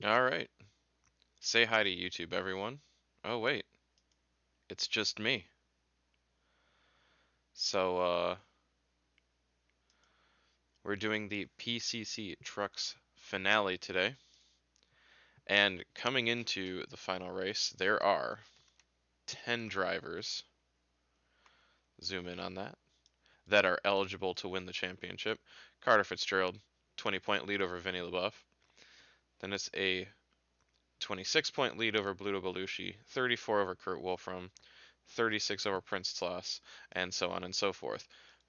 All right. Say hi to YouTube, everyone. Oh, wait. It's just me. So, we're doing the PCC Trucks finale today. And coming into the final race, there are 10 drivers, zoom in on that are eligible to win the championship. Carter Fitzgerald, 20-point lead over Vinny LaBeouf. Then it's a 26-point lead over Bluto Belushi, 34 over Kurt Wolfram, 36 over Prince Tlass, and so on and so forth.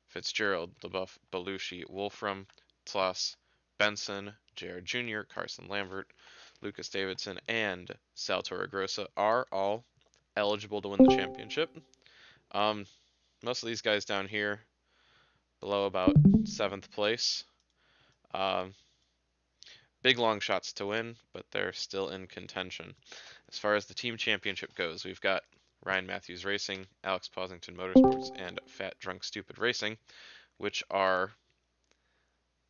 Fitzgerald, LaBeouf, Belushi, Wolfram, Tlass, Benson, JR Jr., Carson Lambert, Lucas Davidson, and Sal Torregrossa are all eligible to win the championship. Um, most of these guys down here below about 7th place. Um, Big long shots to win, but they're still in contention. As far as the team championship goes, we've got Ryan Matthews Racing, Alex Posington Motorsports, and Fat Drunk Stupid Racing, which are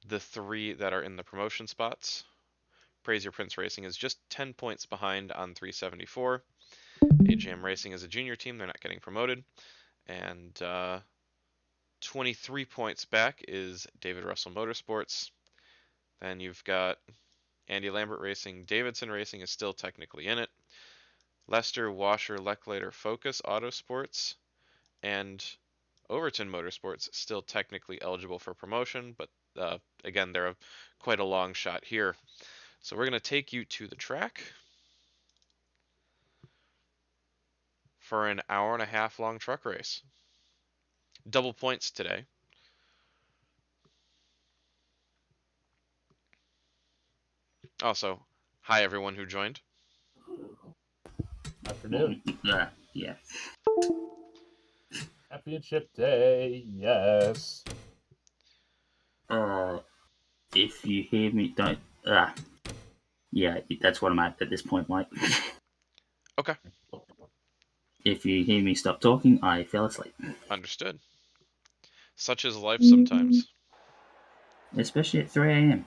the three that are in the promotion spots. Praise Your Prince Racing is just 10 points behind on 374. AGM Racing is a junior team, they're not getting promoted. And 23 points back is David Russell Motorsports. Then you've got Andy Lambert Racing. Davidson Racing is still technically in it. Lester, Washer, Lecklater, Focus Autosports, and Overton Motorsports still technically eligible for promotion, but again, they're quite a long shot here. So we're going to take you to the track for an hour-and-a-half long truck race. Double points today. Also, hi everyone who joined. Afternoon. Yeah. Championship day, yes. If you hear me, don't. Yeah, that's what I'm at this point, Mike. Okay. If you hear me stop talking, I fell asleep. Understood. Such is life sometimes. Especially at 3 a.m.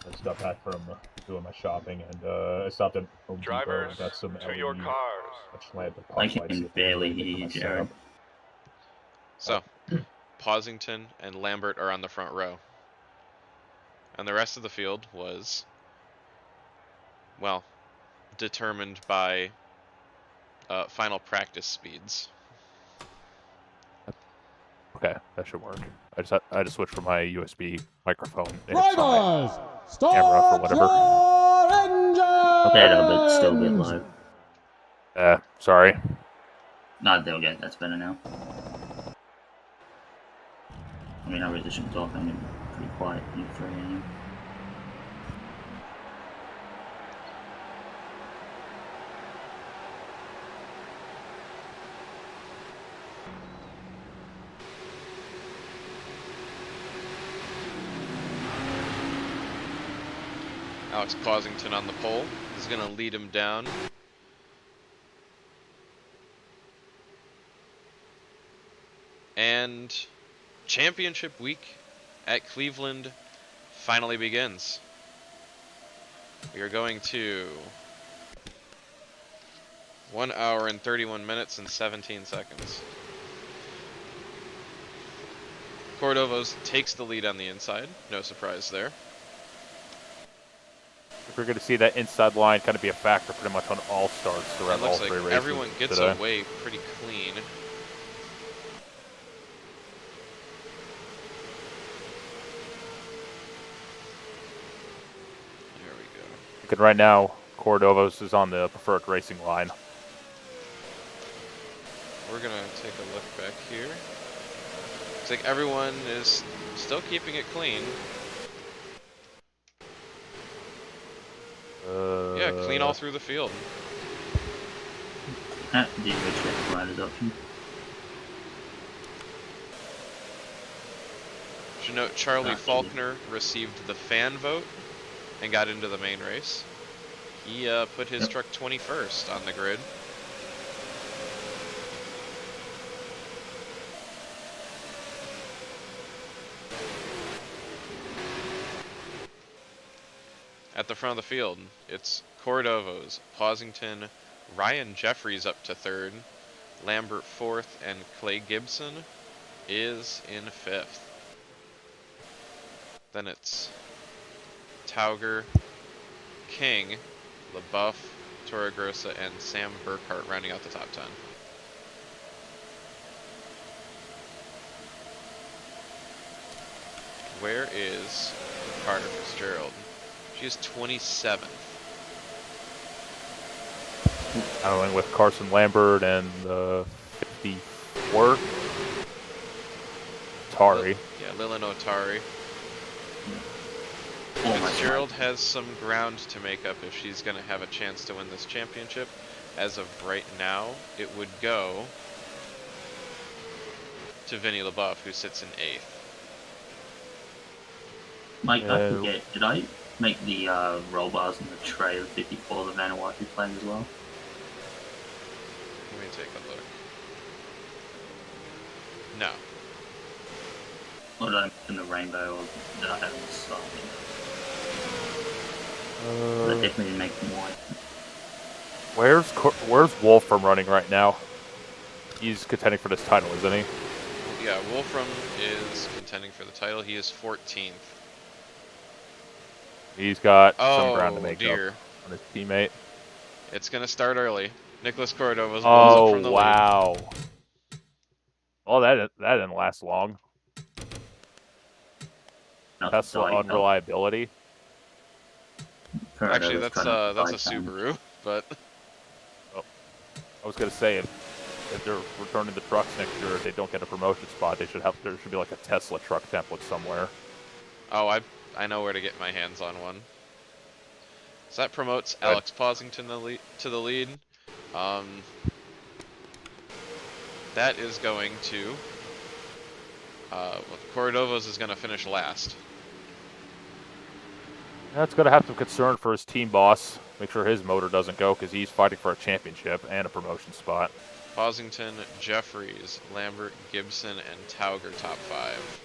I just got back from doing my shopping, and I stopped at Home Depot Drivers, and got some to LED your cars. I can barely hear you, Jared. So, Posington and Lambert are on the front row. And the rest of the field was, well, determined by final practice speeds. Okay, that should work. I just switched from my USB microphone into Drivers, my camera for whatever. Better, but still a bit low. Sorry. No, there we go. That's better now. I mean, I really shouldn't talk. I'm pretty quiet at 3 a.m. Alex Posington on the pole is going to lead him down. And championship week at Cleveland finally begins. We are going to 1 hour and 31 minutes and 17 seconds. Cordovos takes the lead on the inside. No surprise there. If we're going to see that inside line kind of be a factor pretty much on all starts throughout all three races. Everyone gets today. away pretty clean. There we go. Because right now, Cordovos is on the preferred racing line. We're going to take a look back here. Looks like everyone is still keeping it clean. Yeah, clean all through the field. Did you check the riders option? Should note Charlie Faulkner received the fan vote and got into the main race. He put his truck 21st on the grid. At the front of the field, it's Cordova's, Posington, Ryan Jeffries up to third, Lambert fourth, and Clay Gibson is in fifth. Then it's Tauger, King, LaBeouf, Torregrossa, and Sam Burkhart rounding out the top 10. Where is Carter Fitzgerald? She is 27th. Battling with Carson Lambert and 54. Tari. Yeah, Lillian Otari. Oh my Fitzgerald God. has some ground to make up if she's going to have a chance to win this championship. As of right now, it would go to Vinnie LaBeouf, who sits in 8th. Mike, I forget, did I make the roll bars in the tray of 54 the Vanuatu flag as well? Let me take a look. No. Or did I make in the rainbow, or did I have it in the side? I definitely didn't make them white. Where's Wolfram running right now? He's contending for this title, isn't he? Yeah, Wolfram is contending for the title. He is 14th. He's got some ground to make dear. up on his teammate. It's going to start early. Nicholas Cordova's blows up from the lead. Wow. Oh, that didn't last long. Tesla unreliability. Actually, that's a Subaru, but I was gonna say if they're returning the trucks next year, if they don't get a promotion spot, there should be like a Tesla truck template somewhere. oh, I know where to get my hands on one. So that promotes Alex Posington to the lead. That is going to Cordova's is going to finish last. That's gonna have some concern for his team boss. Make sure his motor doesn't go because he's fighting for a championship and a promotion spot. Posington, Jeffries, Lambert, Gibson, and Tauger top 5.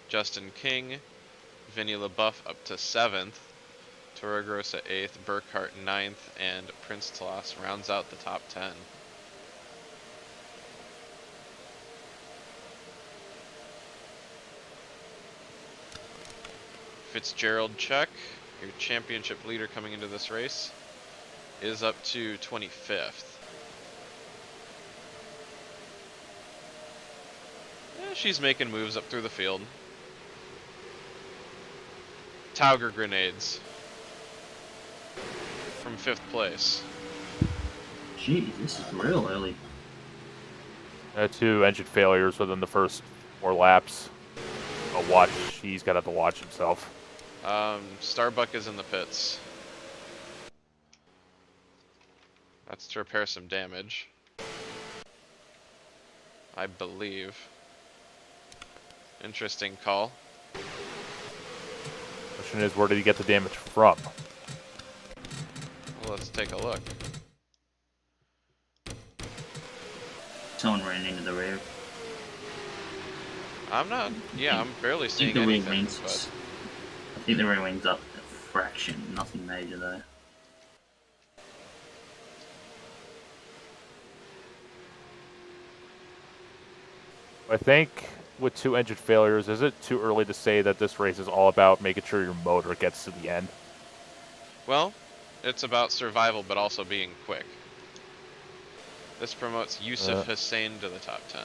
Justin King, Vinnie LaBeouf up to 7th, Torregrossa 8th, Burkhart 9th, and Prince Tlas rounds out the top 10. Fitzgerald check, your championship leader coming into this race, is up to 25th. Yeah, she's making moves up through the field. Tauger grenades from 5th place. Jeez, this is real early. 2 engine failures within the first 4 laps. He's got to watch himself. Starbuck is in the pits. That's to repair some damage, I believe. Interesting call. Question is, where did he get the damage from? Well, let's take a look. Someone ran into the rear. I'm barely I think seeing the rear anything, wings. but I think the rear wings up a fraction. Nothing major though. I think with 2 engine failures, is it too early to say that this race is all about making sure your motor gets to the end? well, it's about survival, but also being quick. This promotes Yusuf Hussein to the top 10.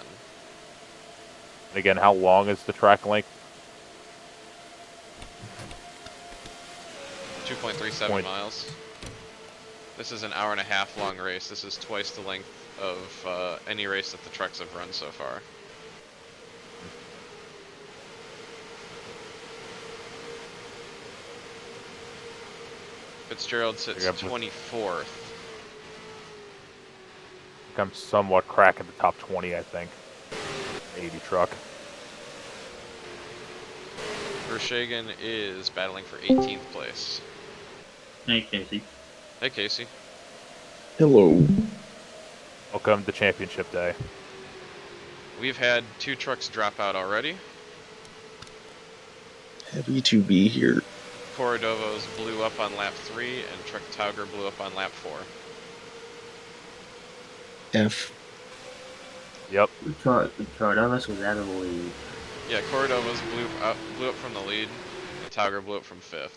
And again, how long is the track length? 2.37 miles. This is an hour-and-a-half long race. This is twice the length of any race that the trucks have run so far. Fitzgerald sits 24th. I'm somewhat cracking the top 20, I think. 80 truck. Vershagen is battling for 18th place. Hey, Casey. Hey, Casey. Hello. Welcome to championship day. We've had 2 trucks drop out already. Happy to be here. Cordova's blew up on lap 3, and Truck Tauger blew up on lap 4. F. Yep. Cordovas was out of the lead. Yeah, Cordova's blew up from the lead, and Tauger blew up from 5th.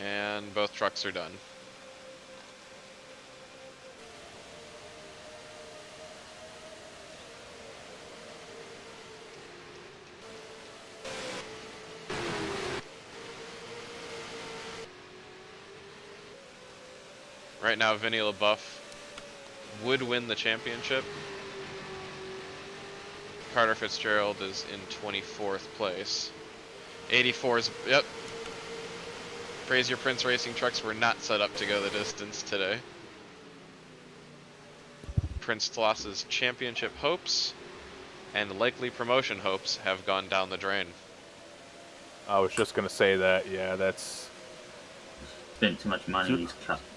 And both trucks are done. Right now, Vinny LaBeouf would win the championship. Carter Fitzgerald is in 24th place. 84's, yep. Fraser Prince Racing trucks were not set up to go the distance today. Prince Tloss's championship hopes and likely promotion hopes have gone down the drain. I was just gonna say that. Yeah, that's. Spent too much money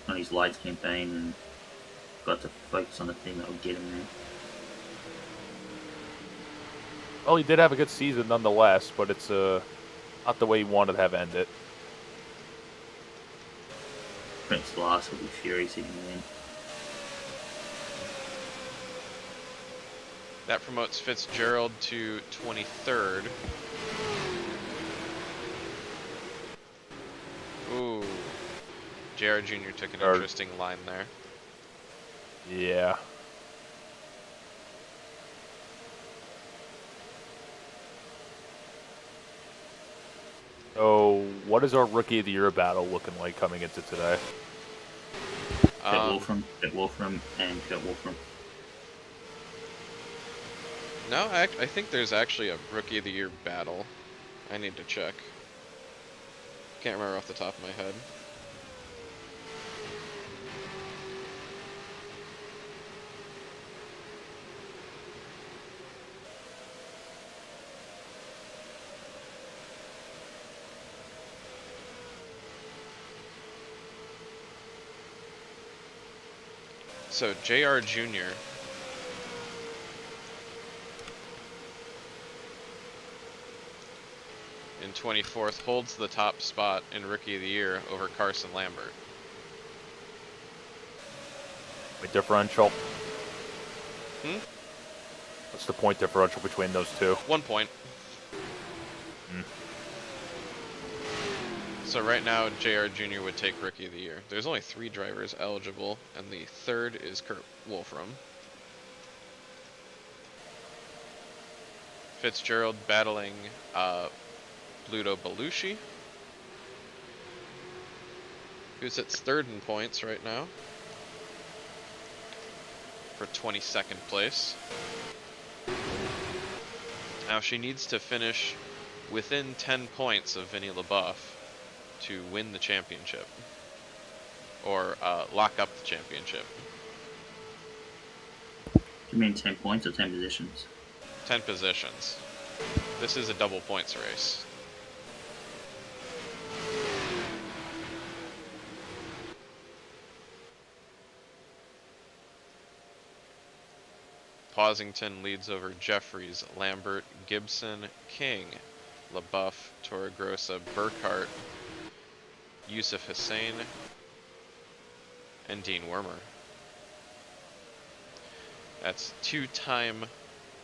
on his lights campaign and got to focus on the thing that would get him there. Well, he did have a good season nonetheless, but it's not the way he wanted to have ended. Prince Last will be furious if he win. That promotes Fitzgerald to 23rd. Ooh. JR Jr. took an interesting line there. Yeah. So, what is our Rookie of the Year battle looking like coming into today? Kurt Wolfram, and Kurt Wolfram. No, I think there's actually a Rookie of the Year battle. I need to check. Can't remember off the top of my head. So JR Jr. in 24th holds the top spot in Rookie of the Year over Carson Lambert. Point differential. Hmm? What's the point differential between those two? 1 point. So right now, JR Jr. would take Rookie of the Year. There's only 3 drivers eligible, and the third is Kurt Wolfram. Fitzgerald battling Bluto Belushi, who sits 3rd in points right now for 22nd place. Now she needs to finish within 10 points of Vinny LaBeouf to win the championship, or lock up the championship. You mean 10 points or 10 positions? 10 positions. This is a double points race. Posington leads over Jeffries, Lambert, Gibson, King, LaBeouf, Torregrossa, Burkhart, Yusuf Hussein, and Dean Wormer. That's 2-time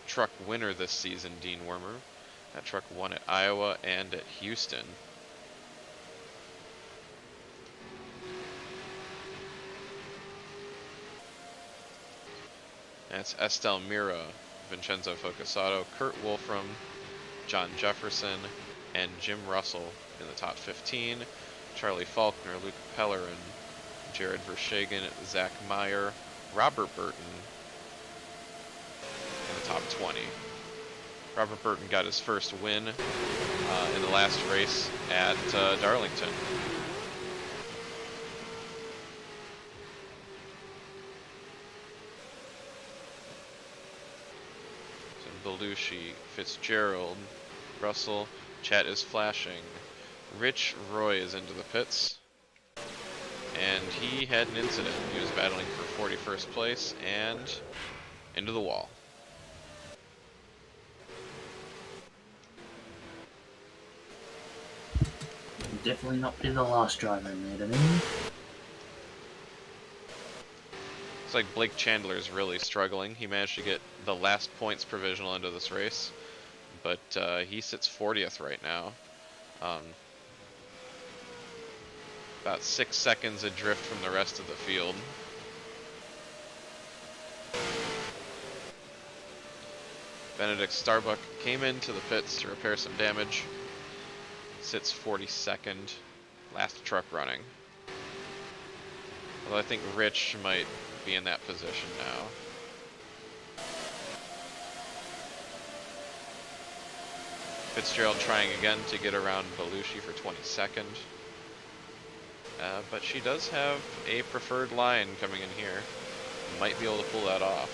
truck winner this season, Dean Wormer. That truck won at Iowa and at Houston. That's Estelle Mira, Vincenzo Focasato, Kurt Wolfram, John Jefferson, and Jim Russell in the top 15. Charlie Faulkner, Luke Pellerin, Jared Vershagen, Zach Meyer, Robert Burton in the top 20. Robert Burton got his first win in the last race at Darlington. So Belushi, Fitzgerald, Russell, chat is flashing. Rich Roy is into the pits, and he had an incident. He was battling for 41st place and into the wall. definitely not be the last driver in there, did he? It's like Blake Chandler is really struggling. He managed to get the last points provisional into this race, but he sits 40th right now. About 6 seconds adrift from the rest of the field. Benedict Starbuck came into the pits to repair some damage. Sits 42nd, last truck running. Although I think Rich might be in that position now. Fitzgerald trying again to get around Belushi for 22nd. But she does have a preferred line coming in here. Might be able to pull that off.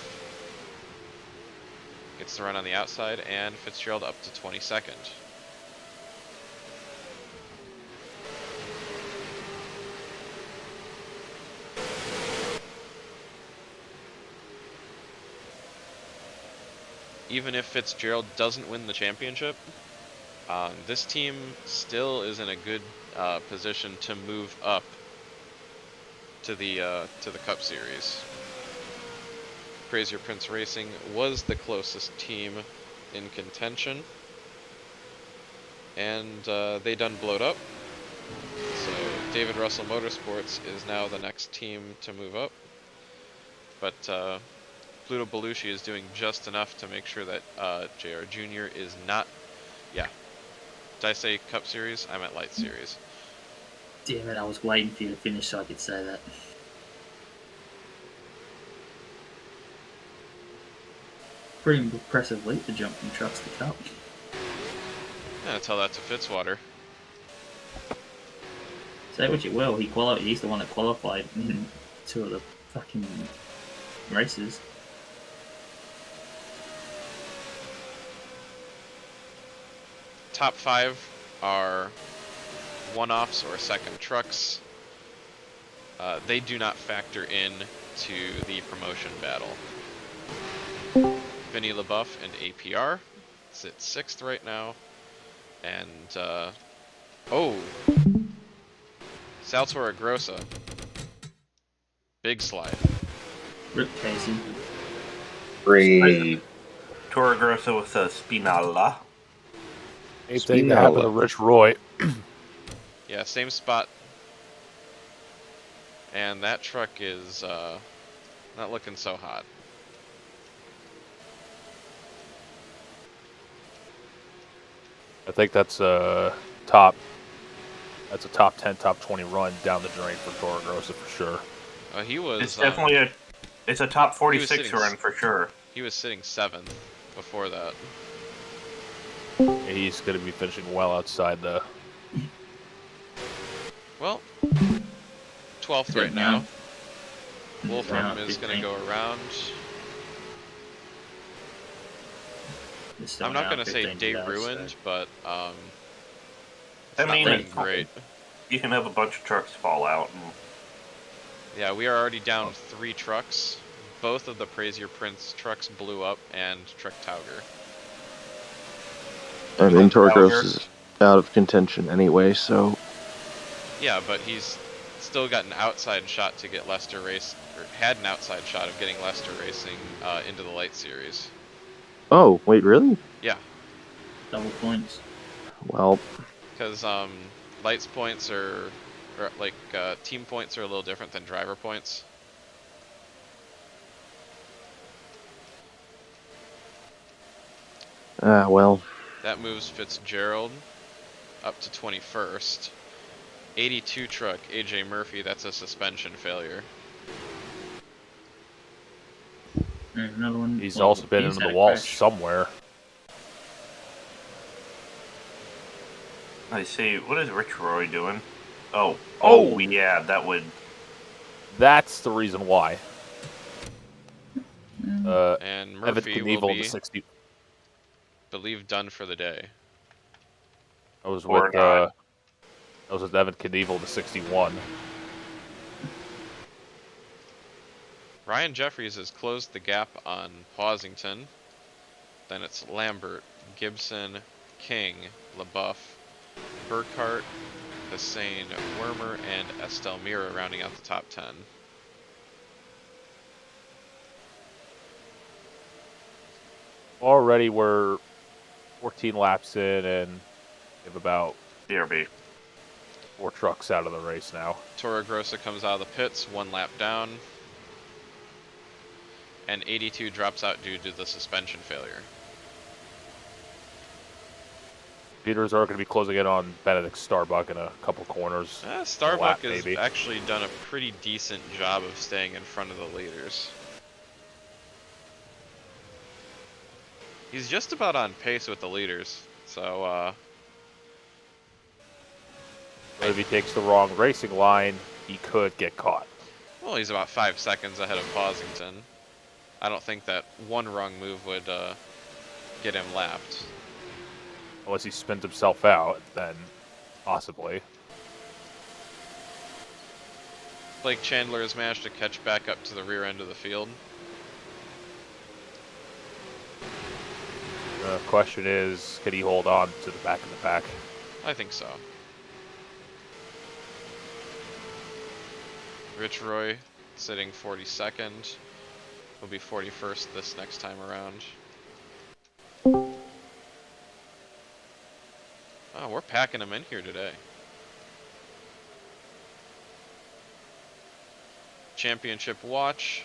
Gets the run on the outside, and Fitzgerald up to 22nd. Even if Fitzgerald doesn't win the championship, this team still is in a good position to move up to the Cup Series. Fraser Prince Racing was the closest team in contention, and they done blowed up. So David Russell Motorsports is now the next team to move up, but Pluto Belushi is doing just enough to make sure that JR Jr. is not. Yeah. Did I say Cup Series? I meant Light Series. Damn it, I was waiting for you to finish so I could say that. Pretty impressive leap to jump from trucks to Cup. Yeah, tell that to Fitzwater. Say what you will, he's the one that qualified in 2 of the fucking races. Top 5 are one-offs or second trucks. They do not factor in to the promotion battle. Vinny LaBeouf and APR sit 6th right now, and Salvatore Grossa, big slide. Rip Casey. Brave. Toro Grosso with a Spinalla. Same thing that happened to Rich Roy. Yeah, same spot. And that truck is not looking so hot. I think that's a top 10, top 20 run down the drain for Toro Grosso for sure. He was. It's definitely it's a top 46 run for sure. He was sitting 7th before that. Yeah, he's going to be finishing well outside the. Well, 12th right now. Wolfram is going to go around. I'm not going to say day ruined, but it's not looking great. You can have a bunch of trucks fall out. And... Yeah, we are already down 3 trucks. Both of the Praiser Prince trucks blew up, and Trek Tauger. I mean, Torgos is out of contention anyway, so... Yeah, but he's still got an outside shot to get Leicester Race, or had an outside shot of getting Leicester Racing into the Light Series. Oh, wait, really? Yeah. Double points. Well... Because Lights points are like, team points are a little different than driver points. well... That moves Fitzgerald up to 21st. 82 truck, AJ Murphy, that's a suspension failure. There's another one. He's also been into the wall somewhere. I see. What is Rich Roy doing? Oh, yeah, that would. That's the reason why. And Murphy will be, the 60. believe, done for the day. I was with Evan Knievel, the 61. Ryan Jeffries has closed the gap on Pawsington. Then it's Lambert, Gibson, King, LaBeouf, Burkhart, Hussein Wormer, and Estelle Mira rounding out the top 10. Already we're 14 laps in, and we have about DRB. 4 trucks out of the race now. Toro Grosso comes out of the pits, 1 lap down. And 82 drops out due to the suspension failure. Peters are going to be closing in on Benedict Starbuck in a couple corners. Starbuck has maybe. actually done a pretty decent job of staying in front of the leaders. He's just about on pace with the leaders, so But if he takes the wrong racing line, he could get caught. well, he's about 5 seconds ahead of Posington. I don't think that one wrong move would get him lapped. Unless he spins himself out, then possibly. Blake Chandler has managed to catch back up to the rear end of the field. The question is, can he hold on to the back of the pack? I think so. Rich Roy sitting 42nd. Will be 41st this next time around. Oh, we're packing them in here today. Championship watch.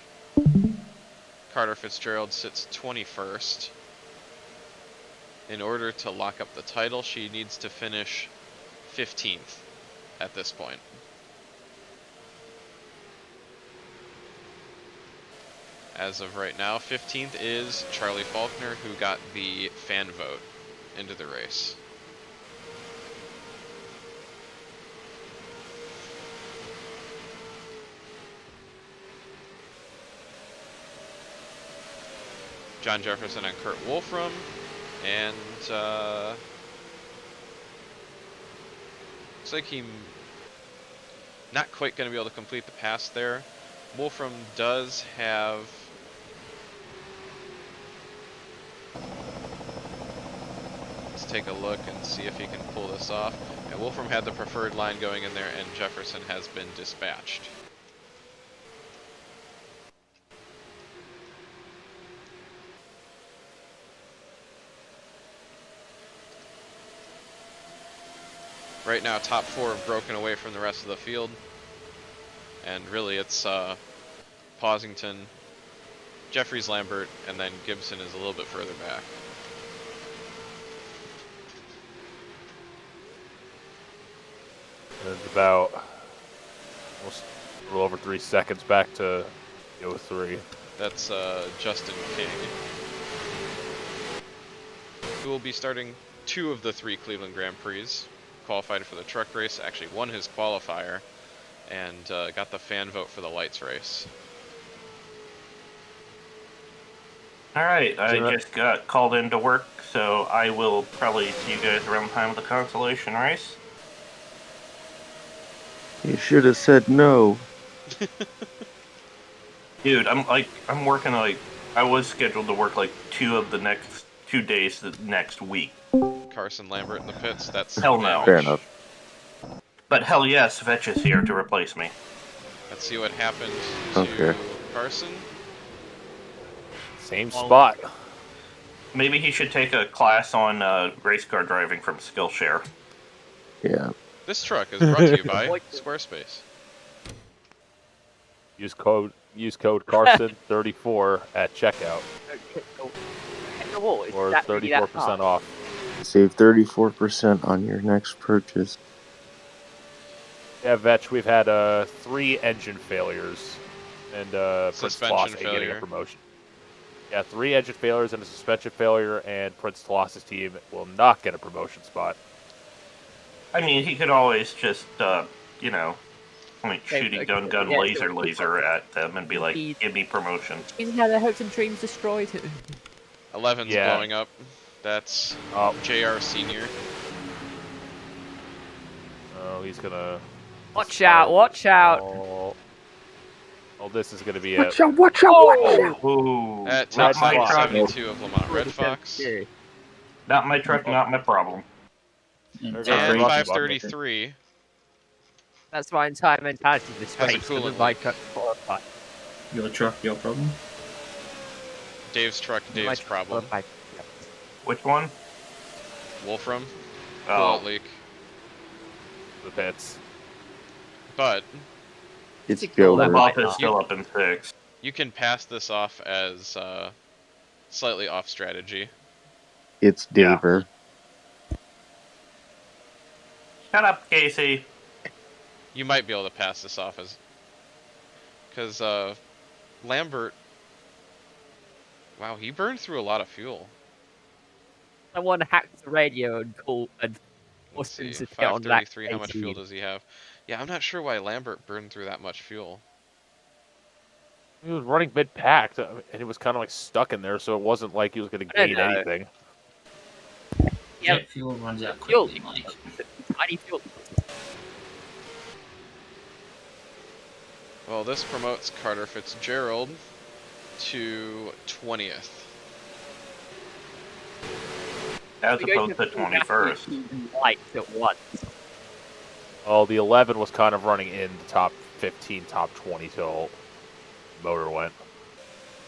Carter Fitzgerald sits 21st. In order to lock up the title, she needs to finish 15th at this point. As of right now, 15th is Charlie Faulkner, who got the fan vote into the race. John Jefferson and Kurt Wolfram, and looks like he not quite going to be able to complete the pass there. Wolfram does have let's take a look and see if he can pull this off. And Wolfram had the preferred line going in there, and Jefferson has been dispatched. Right now, top 4 have broken away from the rest of the field. And really, it's Posington, Jeffries Lambert, and then Gibson is a little bit further back. It's about almost a little over 3 seconds back to 03. That's Justin King, who will be starting 2 of the 3 Cleveland Grand Prix. Qualified for the truck race, actually won his qualifier, and got the fan vote for the lights race. Alright, I just got called into work, so I will probably see you guys around the time of the consolation race. You should have said no. Dude, I'm working I was scheduled to work 2 of the next 2 days the next week. Carson Lambert in the pits, that's Hell no. Fair enough. But hell yes, Vetch is here to replace me. Let's see what happened to Okay. Carson. Same spot. Maybe he should take a class on race car driving from Skillshare. Yeah. This truck is brought to you by Squarespace. Use code Carson34 at checkout, or 34% off. Save 34% on your next purchase. Yeah, Vetch, we've had 3 engine failures, and Prince Suspension Tolas ain't getting failure. a promotion. Yeah, 3 engine failures and a suspension failure, and Prince Tolas' team will not get a promotion spot. I mean, he could always just, point shooty gun, laser at them and be like, give me promotion. He's had their hopes and dreams destroyed. 11's Yeah. blowing up. That's Oh, JR Senior. he's gonna... Watch out! Watch out! Oh, this is gonna be Watch it. out, watch out, watch out! Ooh, At not my truck, 72 of Lamont Red Fox. not my truck, not my problem. There's And our 533 That's my entire mentality this Has a race. coolant My leak. truck qualified. Your truck, your problem. Dave's truck, My Dave's truck problem. qualified. Yep. Which one? Wolfram, Oh, coolant leak. The pits. But It's Ignore Joe. that the right buff is now. still up in 6. you can pass this off as slightly off strategy. It's Yeah. Daver. Shut up, Casey. You might be able to pass this off as... Because Lambert... Wow, he burned through a lot of fuel. Someone hacked the radio and called and Let's forced him see, to get on that 533, how much fuel 18. does he have? Yeah, I'm not sure why Lambert burned through that much fuel. He was running mid-packed, and he was kind of like stuck in there, so it wasn't like he was going to I don't gain know. anything. Yeah. Jet fuel runs out Fuel. quickly, Mike. Tiny fuel. Well, this promotes Carter Fitzgerald to 20th. As We go opposed to full 21st. lights at once. Oh, the 11 was kind of running in the top 15, top 20 till motor went.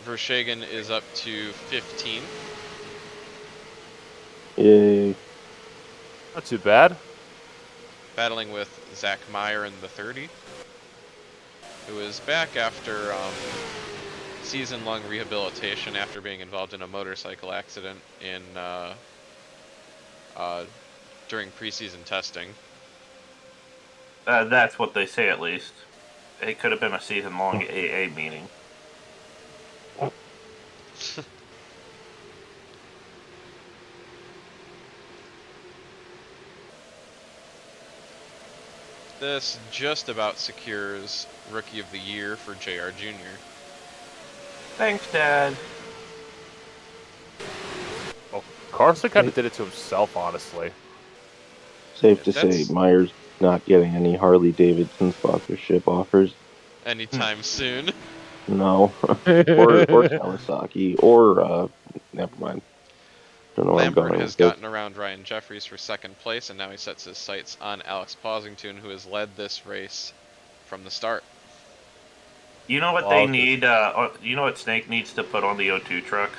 Vershagen is up to 15. Yay. Not too bad. Battling with Zach Meyer in the 30, who is back after season-long rehabilitation after being involved in a motorcycle accident in during preseason testing. That's what they say, at least. It could have been a season-long AA meeting. This just about secures Rookie of the Year for JR Jr. Thanks, Dad. Well, Carson kind of did it to himself, honestly. Safe to That's- say, Myers not getting any Harley Davidson sponsorship offers. Anytime soon. No. or Kawasaki. Or, never mind. Don't know where I'm Lambert going has with this. gotten around Ryan Jeffries for second place, and now he sets his sights on Alex Posington, who has led this race from the start. You know what they need? You know what Snake needs to put on the O2 truck?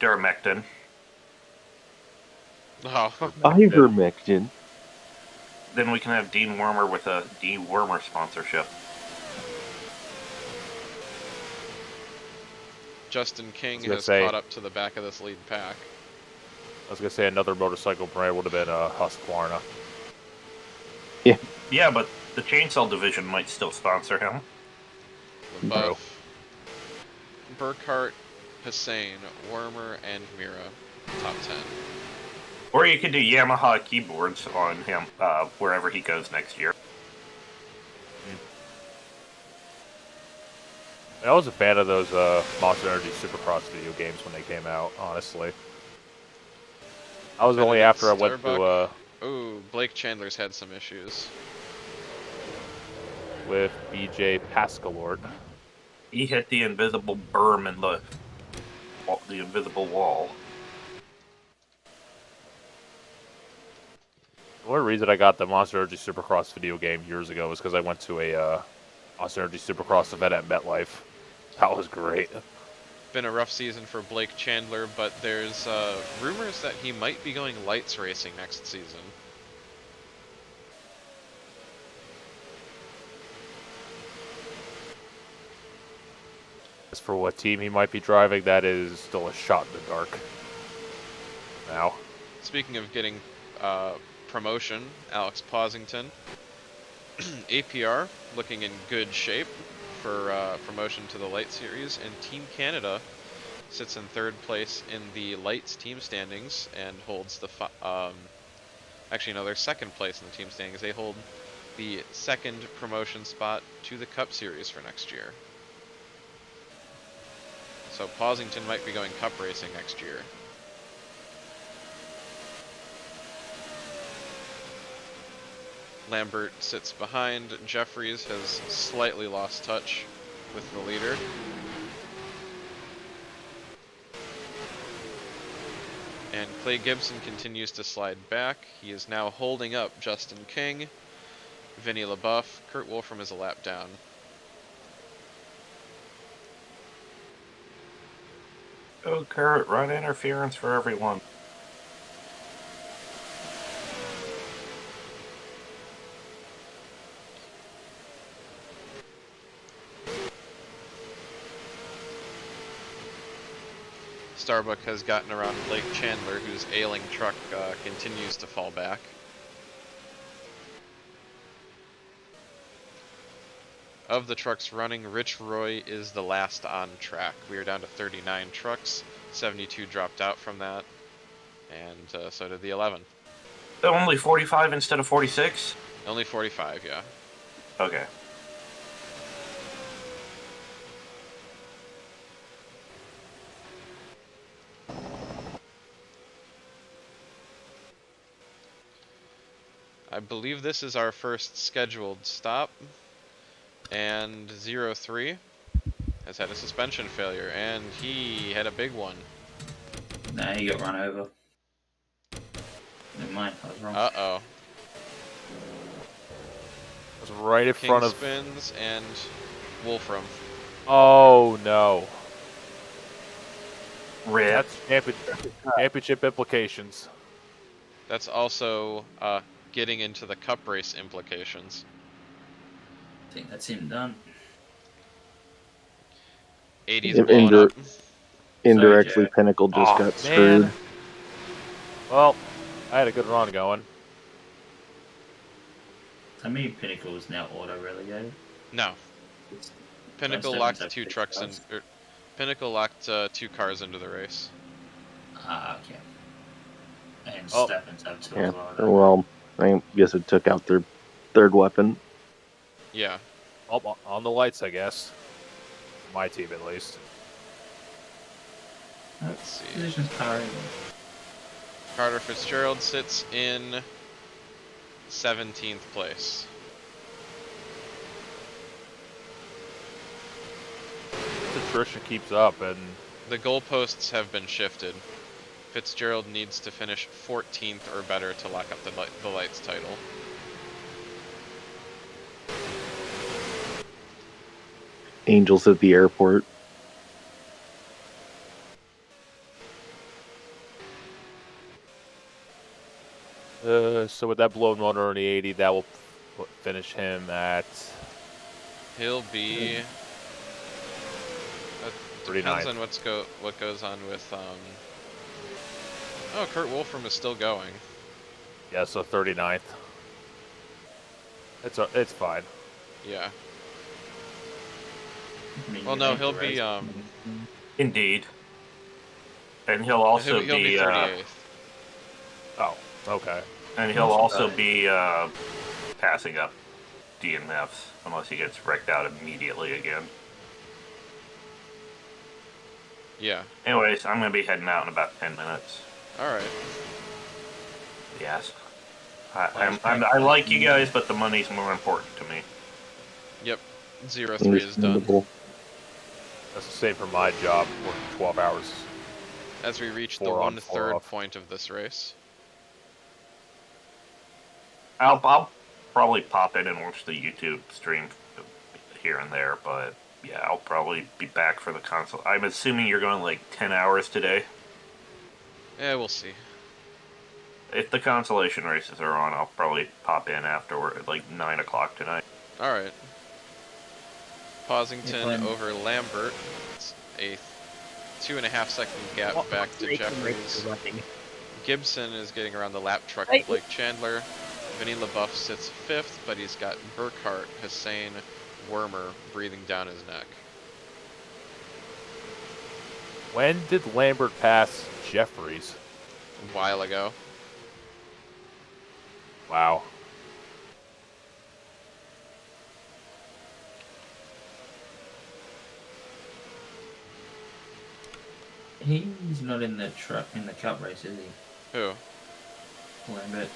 Durmectin. Oh, Ivermectin. Then we can have Dean Wormer with a Dean Wormer sponsorship. Justin King gonna has say- caught up to the back of this lead pack. I was going to say another motorcycle brand would have been Husqvarna. Yeah, but the chainsaw division might still sponsor him. The buff. Burkhart, Hussein, Wormer, and Mira, top 10. Or you could do Yamaha keyboards on him wherever he goes next year. I was a fan of those Monster Energy Supercross video games when they came out, honestly. I was only after I went to, Ooh, Blake Chandler's had some issues. with BJ Pascalort. He hit the invisible berm in the invisible wall. One reason I got the Monster Energy Supercross video game years ago was because I went to a Monster Energy Supercross event at MetLife. That was great. Been a rough season for Blake Chandler, but there's rumors that he might be going lights racing next season. As for what team he might be driving, that is still a shot in the dark. Now, Speaking of getting promotion, Alex Posington, APR looking in good shape for promotion to the Light Series, and Team Canada sits in third place in the Lights team standings and holds the actually no, they're second place in the team standings. They hold the second promotion spot to the Cup Series for next year. So Posington might be going Cup racing next year. Lambert sits behind. Jeffries has slightly lost touch with the leader. And Clay Gibson continues to slide back. He is now holding up Justin King. Vinny LaBeouf. Kurt Wolfram is a lap down. Go, Kurt, run interference for everyone. Starbuck has gotten around Blake Chandler, whose ailing truck continues to fall back. Of the trucks running, Rich Roy is the last on track. We are down to 39 trucks. 72 dropped out from that, and so did the 11. Only 45 instead of 46? Only 45, yeah. Okay. I believe this is our first scheduled stop. And 03 has had a suspension failure, and he had a big one. Nah, he got run over. Never mind, I was wrong. Uh-oh. It was right in front of... Spins and Wolfram. Oh, no. Rip. That's championship implications. That's also getting into the cup race implications. I think that's him done. 80's blowing up. Indirectly, Sorry, Pinnacle just got Man. screwed. Well, I had a good run going. I mean, Pinnacle is now auto relegated. No. Pinnacle Don't locked have two six trucks in. cars. Pinnacle locked 2 cars into the race. Ah, okay. And Oh. Stephens have 2 Yeah. as well. Well, I guess it took out their third weapon. Yeah. Oh, on the lights, I guess. My team, at least. Let's see. Position's powering. Carter Fitzgerald sits in 17th place. Attrition keeps up, and The goalposts have been shifted. Fitzgerald needs to finish 14th or better to lock up the lights title. Angels at the airport. so with that blown motor on the 80, that will finish him at He'll be. Depends 39th. on what goes on with. Oh, Kurt Wolfram is still going. Yeah, so 39th. It's fine. Yeah. I mean, Well, you no, make he'll the be race. Indeed. And he'll also he'll be be 38th. Oh, okay. and he'll also be passing up DNFs unless he gets wrecked out immediately again. Yeah. Anyways, I'm gonna be heading out in about 10 minutes. All right. Yes. I like you guys, but the money's more important to me. Yep. 03 is done. Understandable. That's the same for my job, working 12 hours. As we reach the 4 on, 1/3 4 off. point of this race. I'll probably pop in and watch the YouTube stream here and there, but yeah, I'll probably be back for the console. I'm assuming you're going like 10 hours today. Yeah, we'll see. If the consolation races are on, I'll probably pop in afterward at like 9 o'clock tonight. All right. Posington If over Lambert. It's a 2.5 second gap back to Jeffries. Gibson is getting around the lap truck Hey. of Blake Chandler. Vinny LaBeouf sits 5th, but he's got Burkhart, Hussein, Wormer breathing down his neck. When did Lambert pass Jeffries? A while ago. Wow. He's not in the truck in the cup race, is he? Who? Lambert.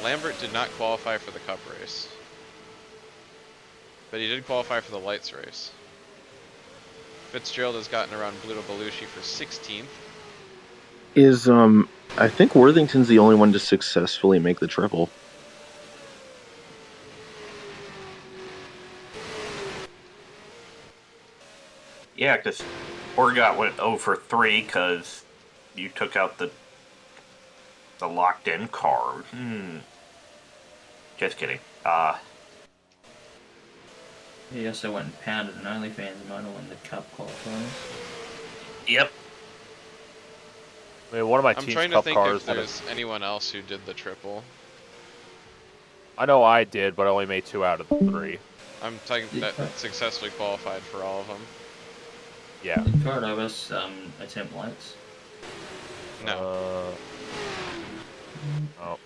Lambert did not qualify for the cup race. But he did qualify for the lights race. Fitzgerald has gotten around Bluto Belushi for 16th. Is I think Worthington's the only one to successfully make the triple. Yeah, because Orgot went 0 for 3 because you took out the locked-in card. Just kidding. He also went and pounded an OnlyFans model in the Cup qualifiers. Yep. I mean, one of my I'm team's trying to cup think cars if had a... there's anyone else who did the triple. I know I did, but I only made 2 out of the 3. I'm talking that successfully qualified for all of them. Yeah. Did Cordobus attempt lights? No. Oh.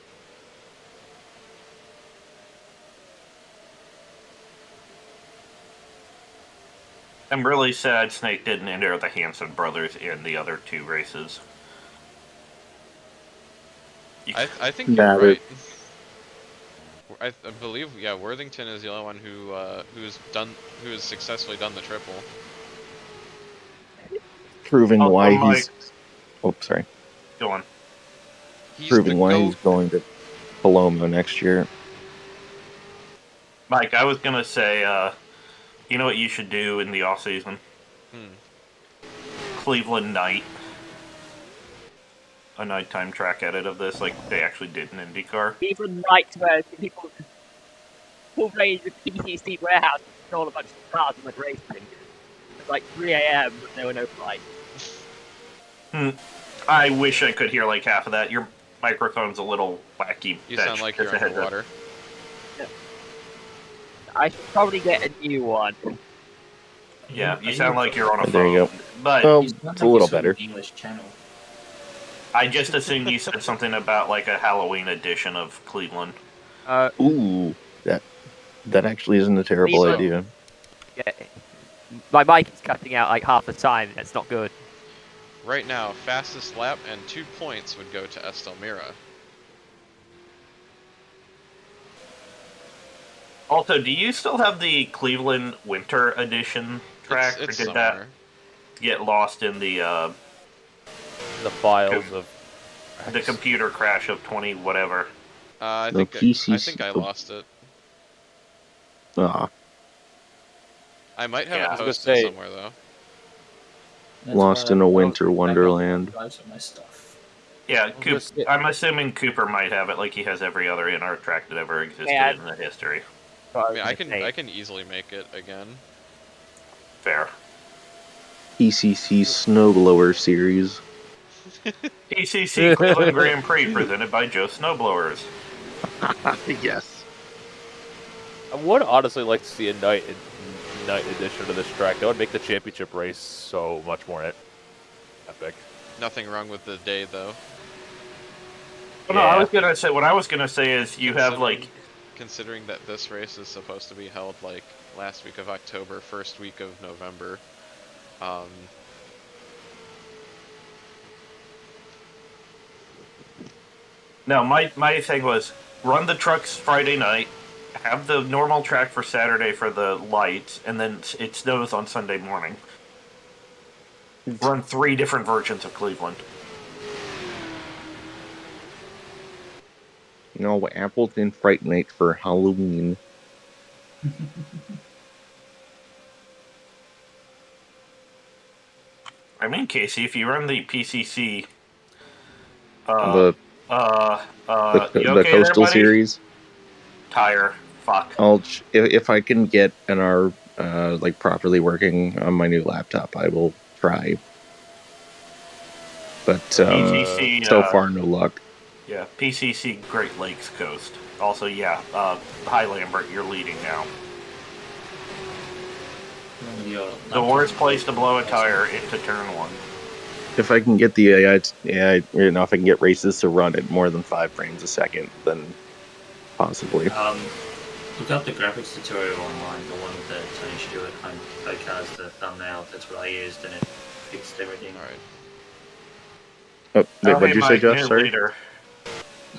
I'm really sad Snake didn't enter the Hanson brothers in the other 2 races. I think you're right. I believe, yeah, Worthington is the only one who has successfully done the triple. Proving why Mike. he's. Oh, sorry. Go on. Proving why he's going to Paloma next year. Mike, I was gonna say, you know what you should do in the off season? Cleveland night. A nighttime track edit of this, like they actually did in IndyCar. Even night where people full range of PCC warehouse and all a bunch of cars and went racing. It's like 3 AM, but there were no flights. I wish I could hear like half of that. Your microphone's a little wacky. You sound like you're underwater. Yeah. I should probably get a new one. Yeah, you sound like you're on a phone. There you go. But it's a little better. English channel. I just assumed you said something about like a Halloween edition of Cleveland. Ooh, that actually isn't a terrible idea. Yeah, my mic is cutting out like half the time. That's not good. Right now, fastest lap and 2 points would go to Estelmira. Also, do you still have the Cleveland Winter Edition track, It's or did somewhere. that get lost in the files of the computer crash of 20 whatever? I think I lost it. Ah, I might have Yeah, I it was gonna posted say- somewhere though. lost in a winter wonderland. Most of my stuff. Yeah, just- I'm assuming Cooper might have it, like he has every other NR track that ever existed Yeah. in the history. I mean, I can easily make it again. Fair. PCC Snowblower Series. PCC Cleveland Grand Prix presented by Joe Snowblowers. Yes. I would honestly like to see a night edition to this track. That would make the championship race so much more epic. Nothing wrong with the day though. Well, no, I was gonna say what I was gonna say is you have like Considering that this race is supposed to be held like last week of October, first week of November. No, my thing was run the trucks Friday night, have the normal track for Saturday for the lights, and then it snows on Sunday morning. Run 3 different versions of Cleveland. No, Appleton Fright Night for Halloween. I mean, Casey, if you run the PCC, The you okay Coastal there, buddy? Series. Tire, fuck. If I can get an R like properly working on my new laptop, I will try. But PCC, so far, no luck. Yeah, PCC Great Lakes Coast. Also, yeah, hi Lambert, you're leading now. The worst place to blow a tire into turn 1. If I can get the AI, if I can get races to run at more than 5 frames a second, then possibly. Look up the graphics tutorial online, the one with the Tony Stewart home podcast, the thumbnail. That's what I used, and it fixed everything. All right. Oh, wait, what hey, did you say, Mike, Josh? new Sorry. leader.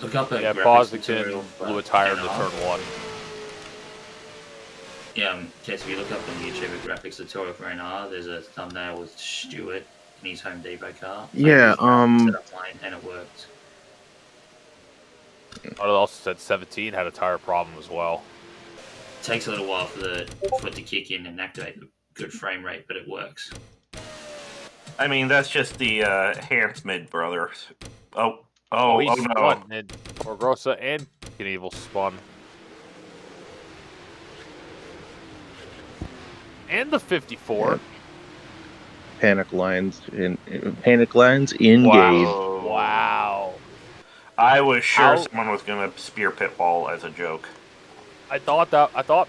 Look up a Yeah, graphics tutorial. Bosington blew a tire into turn 1. Yeah, Jess, if you look up on YouTube a graphics tutorial for NR, there's a thumbnail with Stewart in his Home Depot car. Yeah, Set up mine, and it worked. It also said 17 had a tire problem as well. It takes a little while for the foot to kick in and activate the good frame rate, but it works. I mean, that's just the Hans Mid brothers. Oh he no! spun, and Torgrosa and Knievel spun. And the 54. Panic lines engaged. Wow. I was sure How- someone was gonna spear pit wall as a joke. I thought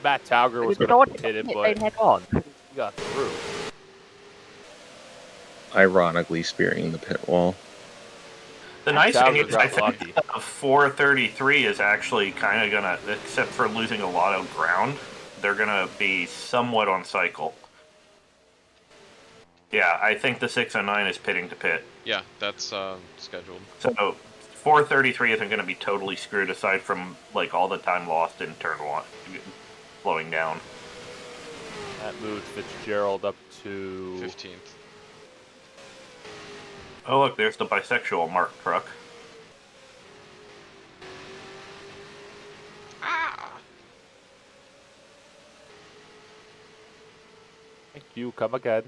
Matt Tauger was going to hit it, but head on. he got through. Ironically spearing the pit wall. The nice thing Tauger is, I got think lucky. 433 is actually kind of gonna, except for losing a lot of ground, they're gonna be somewhat on cycle. Yeah, I think the 609 is pitting to pit. Yeah, that's scheduled. So 433 isn't going to be totally screwed aside from like all the time lost in turn one, slowing down. That moved Fitzgerald up to 15th. Oh look, there's the bisexual Mark truck. Thank you. Come again.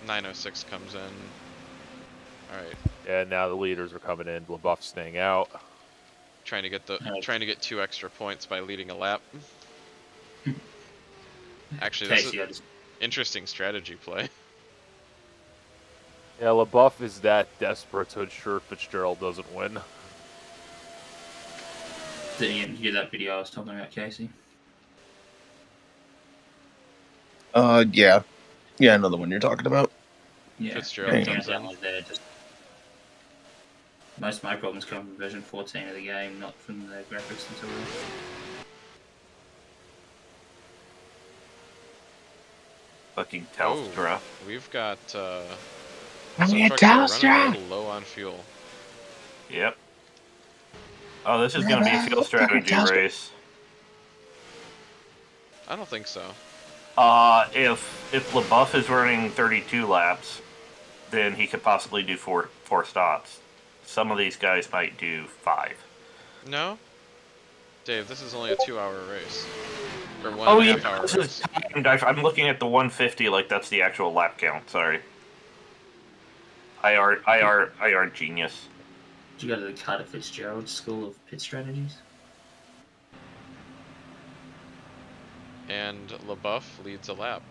.906 comes in. All right, And now the leaders are coming in. LaBeouf staying out. trying to get 2 extra points by leading a lap. Actually, this is Casey, I just interesting strategy play. Yeah, LaBeouf is that desperate to ensure Fitzgerald doesn't win. didn't even hear that video I was talking about, Casey. Yeah, another one you're talking about. Yeah, Fitzgerald everything comes I in. downloaded there. Just most of my problems come from version 14 of the game, not from the graphics tutorial. Fucking Telstra. We've got Oh, some yeah, trucks that are Telstra! running a little low on fuel. Yep. Oh, this is going to be a field strategy race. I don't think so. If LaBeouf is running 32 laps, then he could possibly do four stops. Some of these guys might do 5. No? Dave, this is only a 2-hour race. Or Oh 1.5 yeah, hour this race. is timed. I'm looking at the 150 like that's the actual lap count. Sorry. IR genius. Did you go to the Carter Fitzgerald School of Pit Strategies? And LaBeouf leads a lap.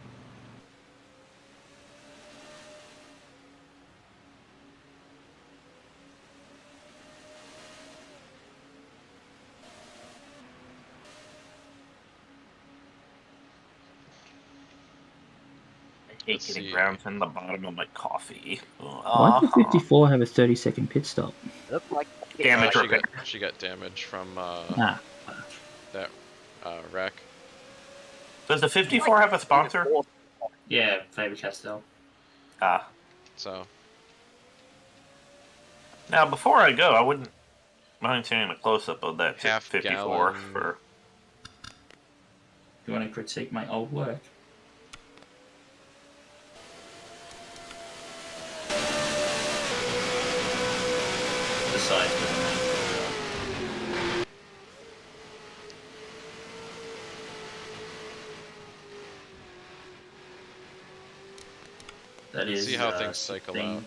I hate Let's getting see. grounds in the bottom of my coffee. Why did 54 have a 30-second pit stop? Looks like Damage repair. She got damage from Ah, that wreck. Does the 54 have a sponsor? Yeah, Faber-Castell. Ah. So Now, before I go, I wouldn't mind seeing a close-up of that Half 54 gallon. for... You want to critique my old work? Besides doing that. That is. see how things cycle 16 out.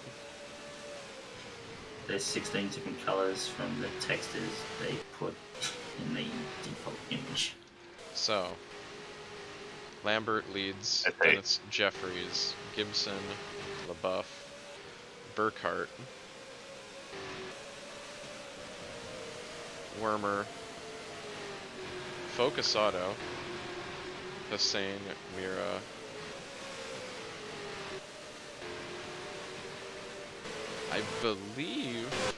There's 16 different colors from the textures they put in the default image. So Lambert leads, Okay. then it's Jeffries, Gibson, LaBeouf, Burkhart, Wormer, Focus Auto, Hussein, Mira, I believe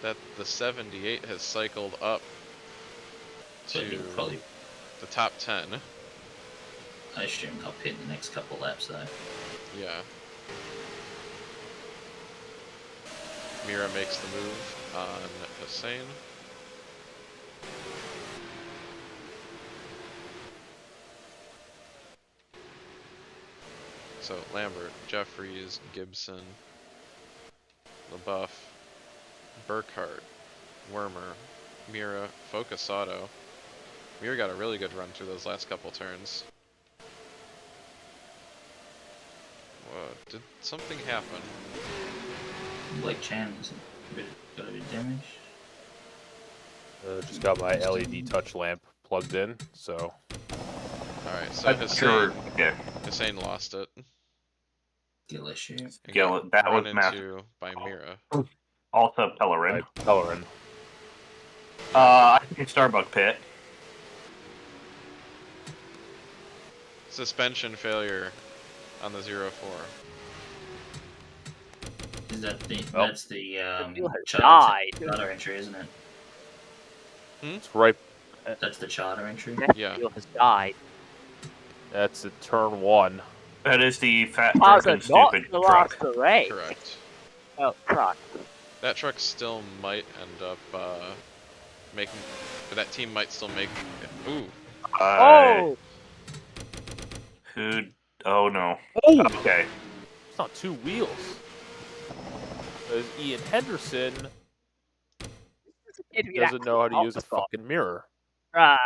that the 78 has cycled up So to you'll probably, the top 10. I assume, I'll pit the next couple laps though. Yeah. Mira makes the move on Hussein. So Lambert, Jeffries, Gibson, LaBeouf, Burkhart, Wormer, Mira, Focus Auto. Mira got a really good run through those last couple turns. Whoa, did something happen? Blake Chan was got a bit damaged. Just got my LED touch lamp plugged in, so. Alright, so Hussein lost it. Get less shoot. And Yeah, got that run was massive. into by Mira. Also Pellerin. Pellerin. I think Starbuck Pit. Suspension failure on the 0-4. Is that the Oh. that's the Wheel has charter died. entry, isn't it? It's right. That's the charter entry. Yeah. Wheel has died. That's at turn 1. That is the fat, Was drunken, it not stupid the truck. last race? Correct. Oh, truck. That truck still might end up making. But that team might still make. Ooh. Oh! Who? Oh no. Oh! Okay. It's not 2 wheels. There's Ian Henderson doesn't know how to use a fucking mirror. Right.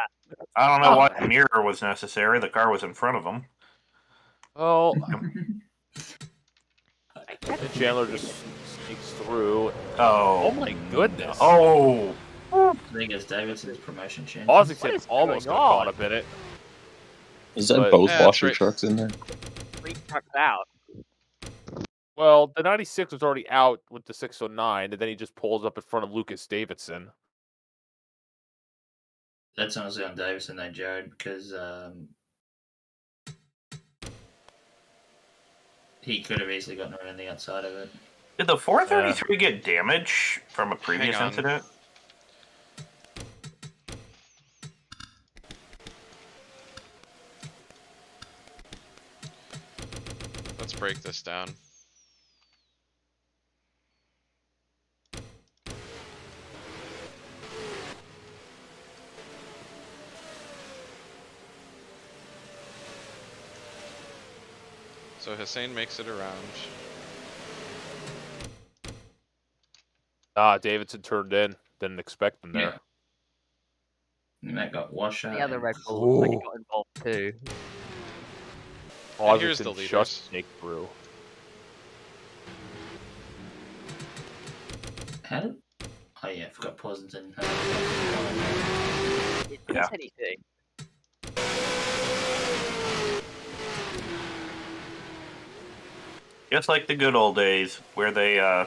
I don't know why the mirror was necessary. The car was in front of him. Oh, I can't and Chandler just sneaks through. Oh. Oh my goodness. Oh. I think it's Davidson's promotion chance. Ozington is almost going got caught on? up in it. Is that But- both Yeah, washer that's right. trucks in there? 3 trucks out. Well, the 96 was already out with the 609, and then he just pulls up in front of Lucas Davidson. That's honestly on Davidson though, Jared, because he could have easily gotten around the outside of it. Did the 433 get damage from a previous on. incident? Let's break this down. So Hussein makes it around. Davidson turned in. Didn't expect him there. Yeah. And that got washed out. The other Red Bull looks like he got involved too. And here's the Ozington leaders. just snaked through. How did? Oh yeah, I forgot Pleasanton. It Yeah. does anything. Just like the good old days where they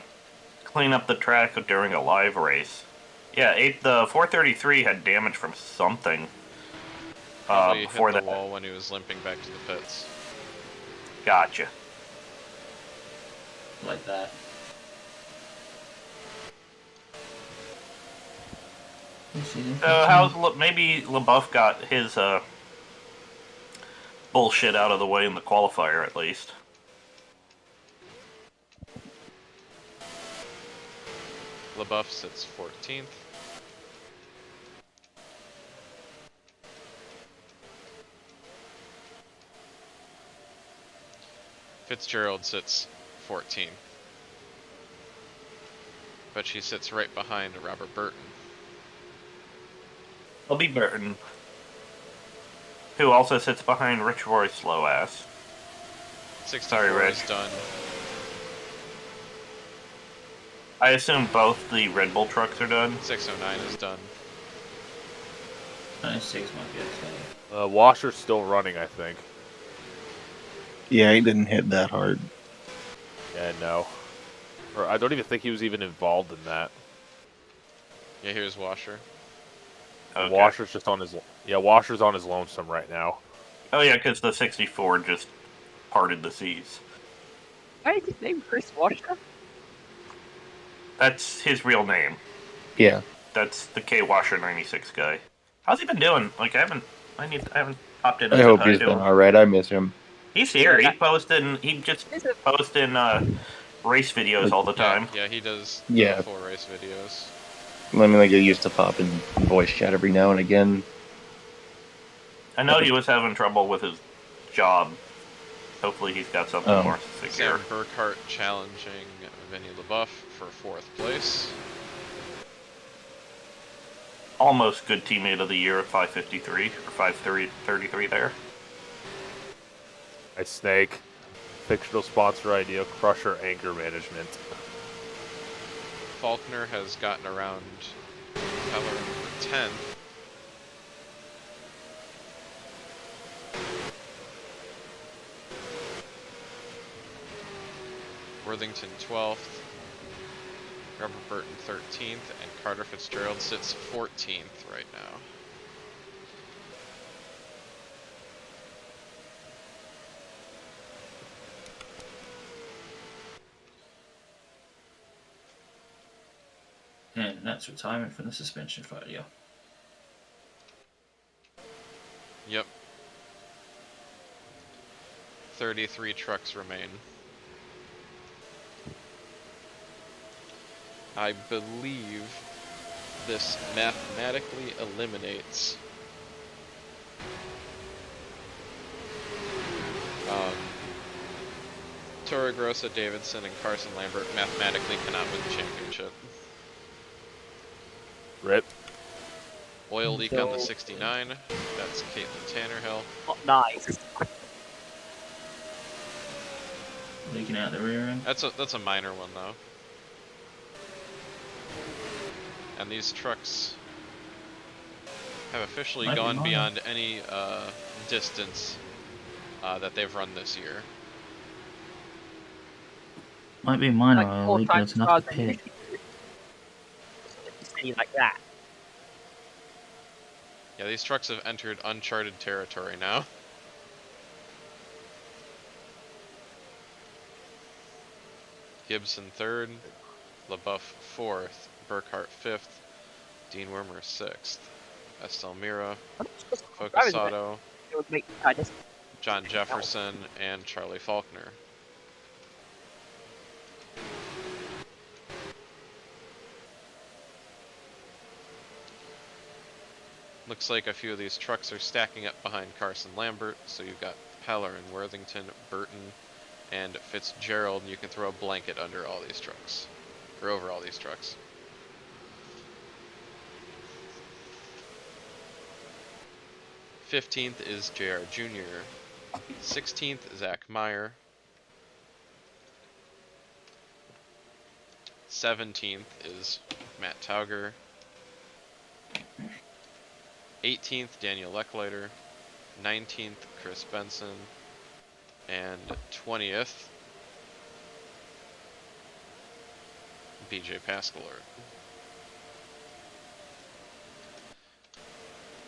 clean up the track during a live race. Yeah, the 433 had damage from something. Probably Before hit the that. wall when he was limping back to the pits. Gotcha. Like that. So maybe LaBeouf got his bullshit out of the way in the qualifier at least. LaBeouf sits 14th. Fitzgerald sits 14th. But she sits right behind Robert Burton. It'll be Burton, who also sits behind Rich Roy's slow ass. 64 Sorry, Rich. is done. I assume both the Red Bull trucks are done. 609 is done. 96 might be okay. Washer's still running, I think. Yeah, he didn't hit that hard. Yeah, no. Or I don't even think he was even involved in that. Yeah, here's Washer. Okay. Washer's just on his. Yeah, Washer's on his lonesome right now. Oh yeah, because the 64 just parted the seas. Why is his name Chris Washer? That's his real name. Yeah. That's the K Washer 96 guy. How's he been doing? Like I haven't popped in. I and hope said he's hi to been him. alright. I miss him. He's here. Yeah. He just posting race videos all the time. Yeah, he does Yeah. full race videos. I mean, like, I used to pop in voice chat every now and again. I know he was having trouble with his job. Hopefully he's got something Oh. more secure. Sam Burkhart challenging Vinny LaBeouf for 4th place. almost good teammate of the year at 553 or 533 there. Nice Snake. Fictional sponsor idea, Crusher Anger Management. Faulkner has gotten around Pellerin for 10th. Worthington 12th. Robert Burton 13th, and Carter Fitzgerald sits 14th right now. And that's retirement from the suspension failure. Yep. 33 trucks remain. I believe this mathematically eliminates Torregrossa, Davidson, and Carson Lambert mathematically cannot win the championship. Rip. Oil leak on the 69. That's Caitlin Tannerhill. Not nice. Leaking out the rear end. That's a minor one though. And these trucks have officially Might be gone minor. beyond any distance that they've run this year. Might be minor, Like 4 but times it's enough faster to than pick. usually like that. Yeah, these trucks have entered uncharted territory now. Gibson 3rd, LaBeouf 4th, Burkhart 5th, Dean Wormer 6th, Estelle Mira, Focusato, It would make I just John Jefferson, and Charlie Faulkner. Looks like a few of these trucks are stacking up behind Carson Lambert, so you've got Pellerin, Worthington, Burton, and Fitzgerald, and you can throw a blanket under all these trucks, or over all these trucks. '15th is JR Jr., 16th Zach Meyer, 17th is Matt Tauger, 18th Daniel Leckleiter, 19th Chris Benson, and 20th BJ Pascaller.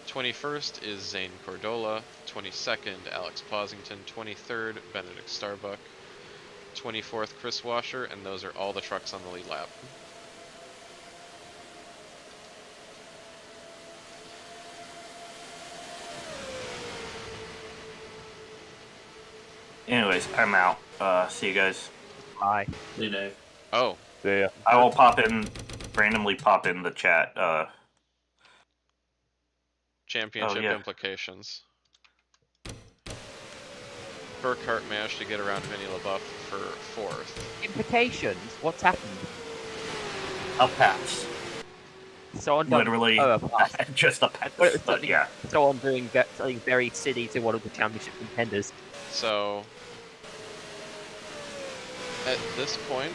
21st is Zane Cordola, 22nd Alex Posington, 23rd Benedict Starbuck, 24th Chris Washer, and those are all the trucks on the lead lap. Anyways, I'm out. See you guys. Bye. You know. Oh, See ya. I will randomly pop in the chat. championship yeah. implications. Burkhart managed to get around Vinny LaBeouf for 4th. Implications? What's happened? A pass. Someone Literally, just a pass. Well, it was But something- yeah. Someone doing something very silly to one of the championship contenders. So, at this point,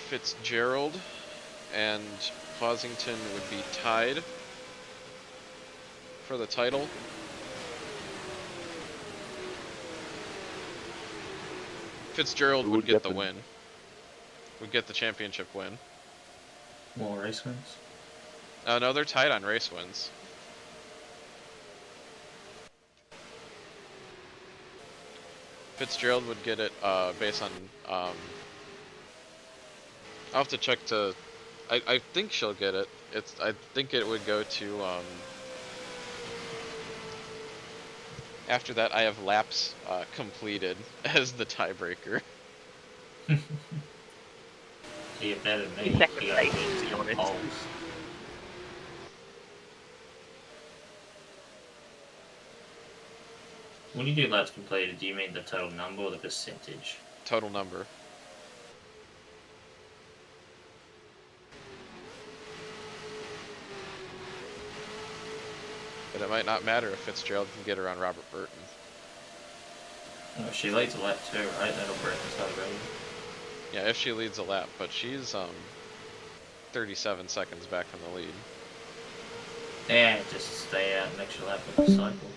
Fitzgerald and Posington would be tied for the title. Fitzgerald Who would would get get the the- win. Would get the championship win. More race wins. No, they're tied on race wins. Fitzgerald would get it based on. I'll have to check to. I think she'll get it. I think it would go to. After that, I have laps completed as the tiebreaker. You're better than me. Second You got place, wins to be on honest. poles. When you do laps completed, do you mean the total number or the percentage? Total number. But it might not matter if Fitzgerald can get around Robert Burton. Oh, she leads a lap too, right? That'll bring us out already. Yeah, if she leads a lap, but she's 37 seconds back from the lead. Yeah, just stay out an extra lap of the cycle.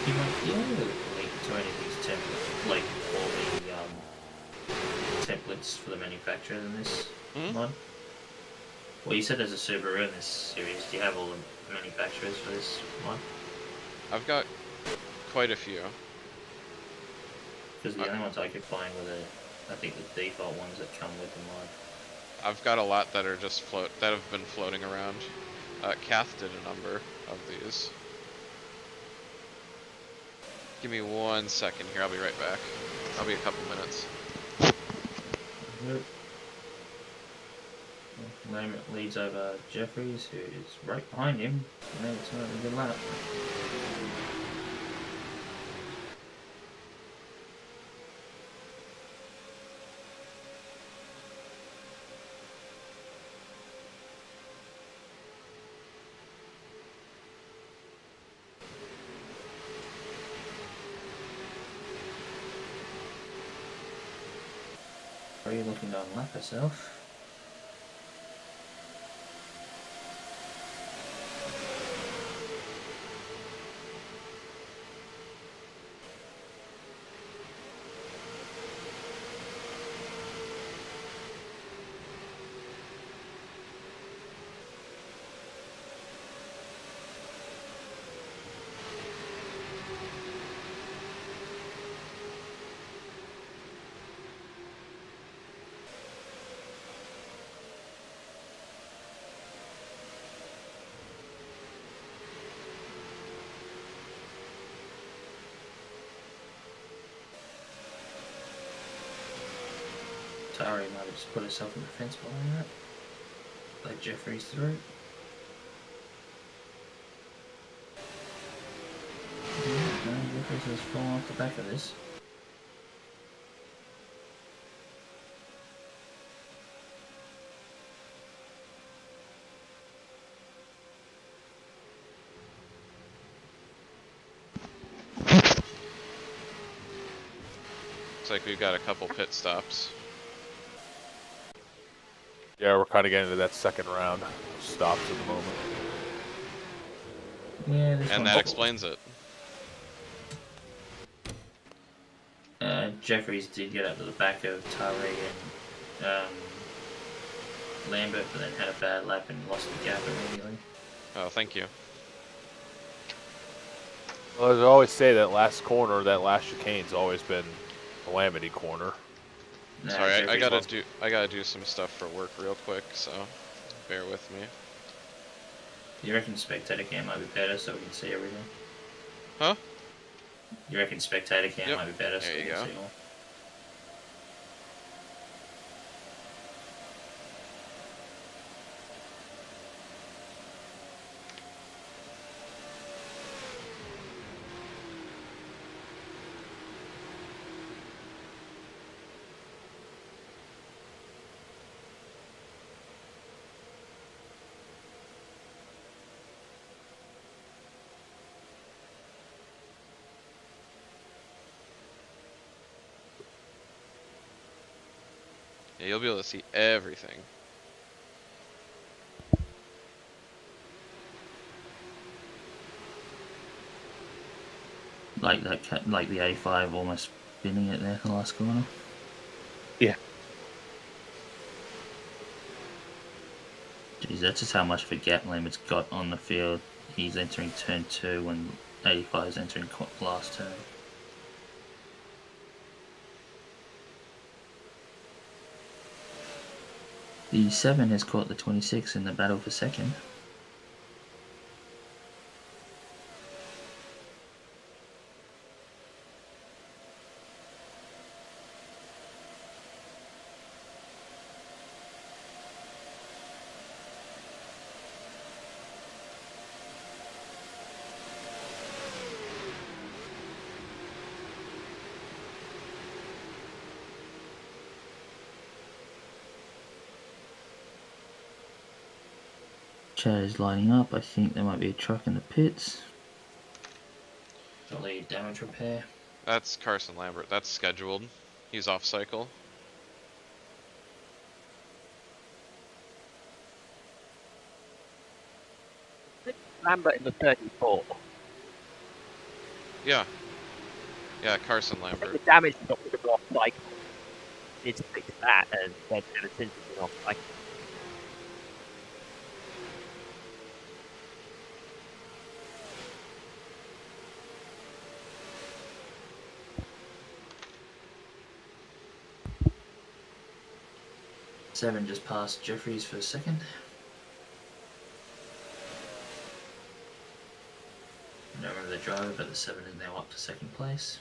You might be able to link to any of these templates, like all the templates for the manufacturer in this mod. Well, you said there's a Subaru in this series. Do you have all the manufacturers for this mod? I've got quite a few. Because the only ones I could find were I think the default ones that come with the mod. I've got a lot that are just that have been floating around. Kath did a number of these. Give me 1 second here, I'll be right back. I'll be a couple minutes. Yep. Lambert leads over Jeffries, who is right behind him. And it's not a good lap. Are you looking to unlap herself? Tari might have just put herself in the fence behind that. Let Jeffries through. Yeah, no, Jeffries has fallen off the back of this. Looks like we've got a couple pit stops. Yeah, we're kind of getting into that second round of stops at the moment. Yeah, this And one. that explains it. Jeffries did get up to the back of Tari and Lambert, but then had a bad lap and lost the gap immediately. Oh, thank you. Well, as I always say, that last corner, that last chicane's always been a Calamity corner. Nah, Sorry, I Jeffries gotta do some stuff for work real quick, so bear with me. You reckon spectator cam might be better so we can see everything? Huh? You reckon spectator cam Yep. might be better so There we you can go. see all? Yeah, you'll be able to see everything. Like that, like the 85 almost spinning it there for the last corner. Yeah. Geez, that's just how much of a gap Lambert's got on the field. He's entering turn 2 and 85 is entering last turn. The 7 has caught the 26 in the battle for second. Chad is lining up. I think there might be a truck in the pits. Probably damage repair. That's Carson Lambert. That's scheduled. He's off cycle. Lambert in the 34. Yeah. Yeah, Carson I think Lambert. the damage is not going to go off cycle. Need to fix that, and then ever since it's been off cycle. Seven just passed Jeffries for a second. I don't remember the driver, but the 7 is now up to second place.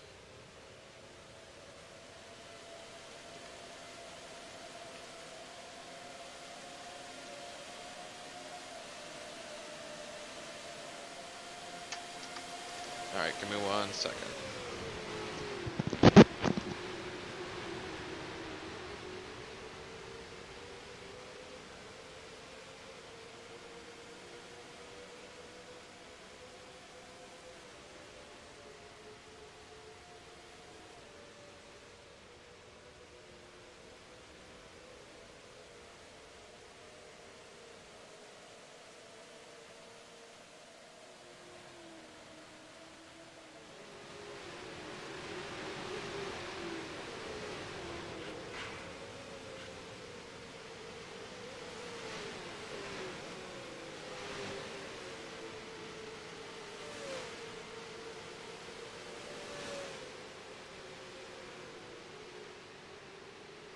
Alright, give me 1 second.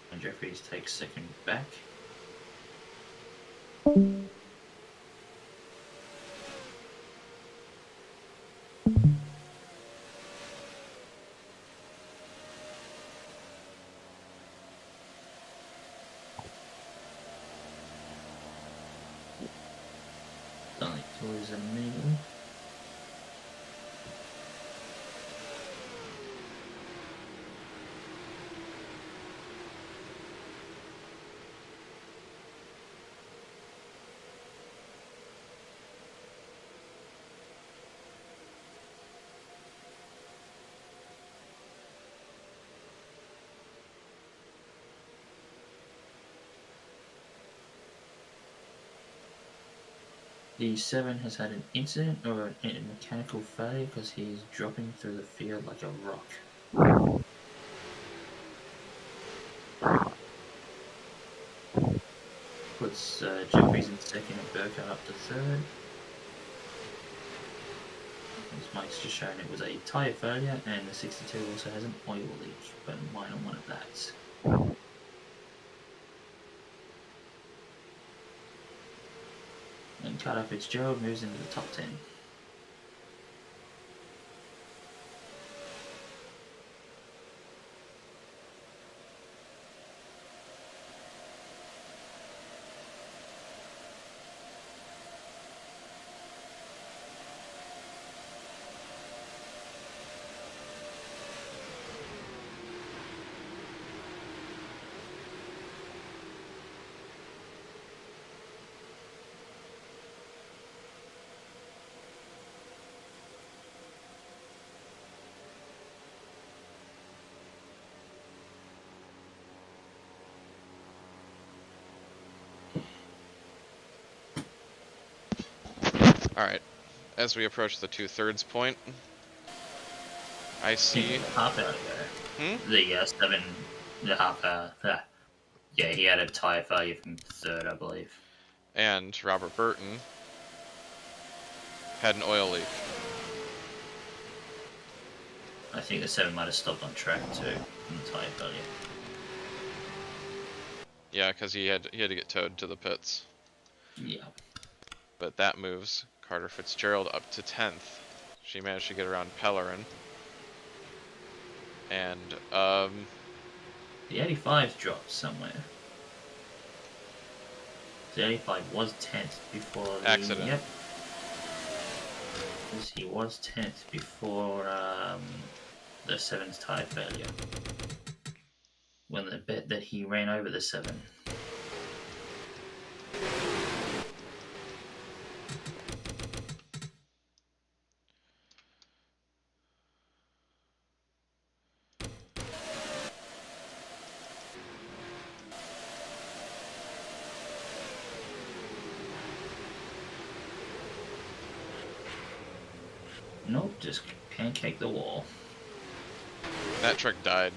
And Jeffries takes second back. Don't think to lose them immediately. The 7 has had an incident or a mechanical failure because he is dropping through the field like a rock. Puts Jeffries in second and Burke up to third. As Mike's just shown, it was a tyre failure, and the 62 also has an oil leak, but a minor one of that. And Carter Fitzgerald moves into the top 10. Alright, as we approach the 2/3 point, I see... Half hour ago. The 7, the half hour. Yeah, he had a tyre failure from third, I believe. And Robert Burton had an oil leak. I think the 7 might have stopped on track too from the tyre failure. Yeah, because he had to get towed to the pits. Yeah. But that moves Carter Fitzgerald up to 10th. She managed to get around Pellerin. And The 85's dropped somewhere. The 85 was 10th before the accident. Yep. Because he was 10th before the 7's tire failure. When the bet that he ran over the 7. Nope, just pancake the wall. That truck died.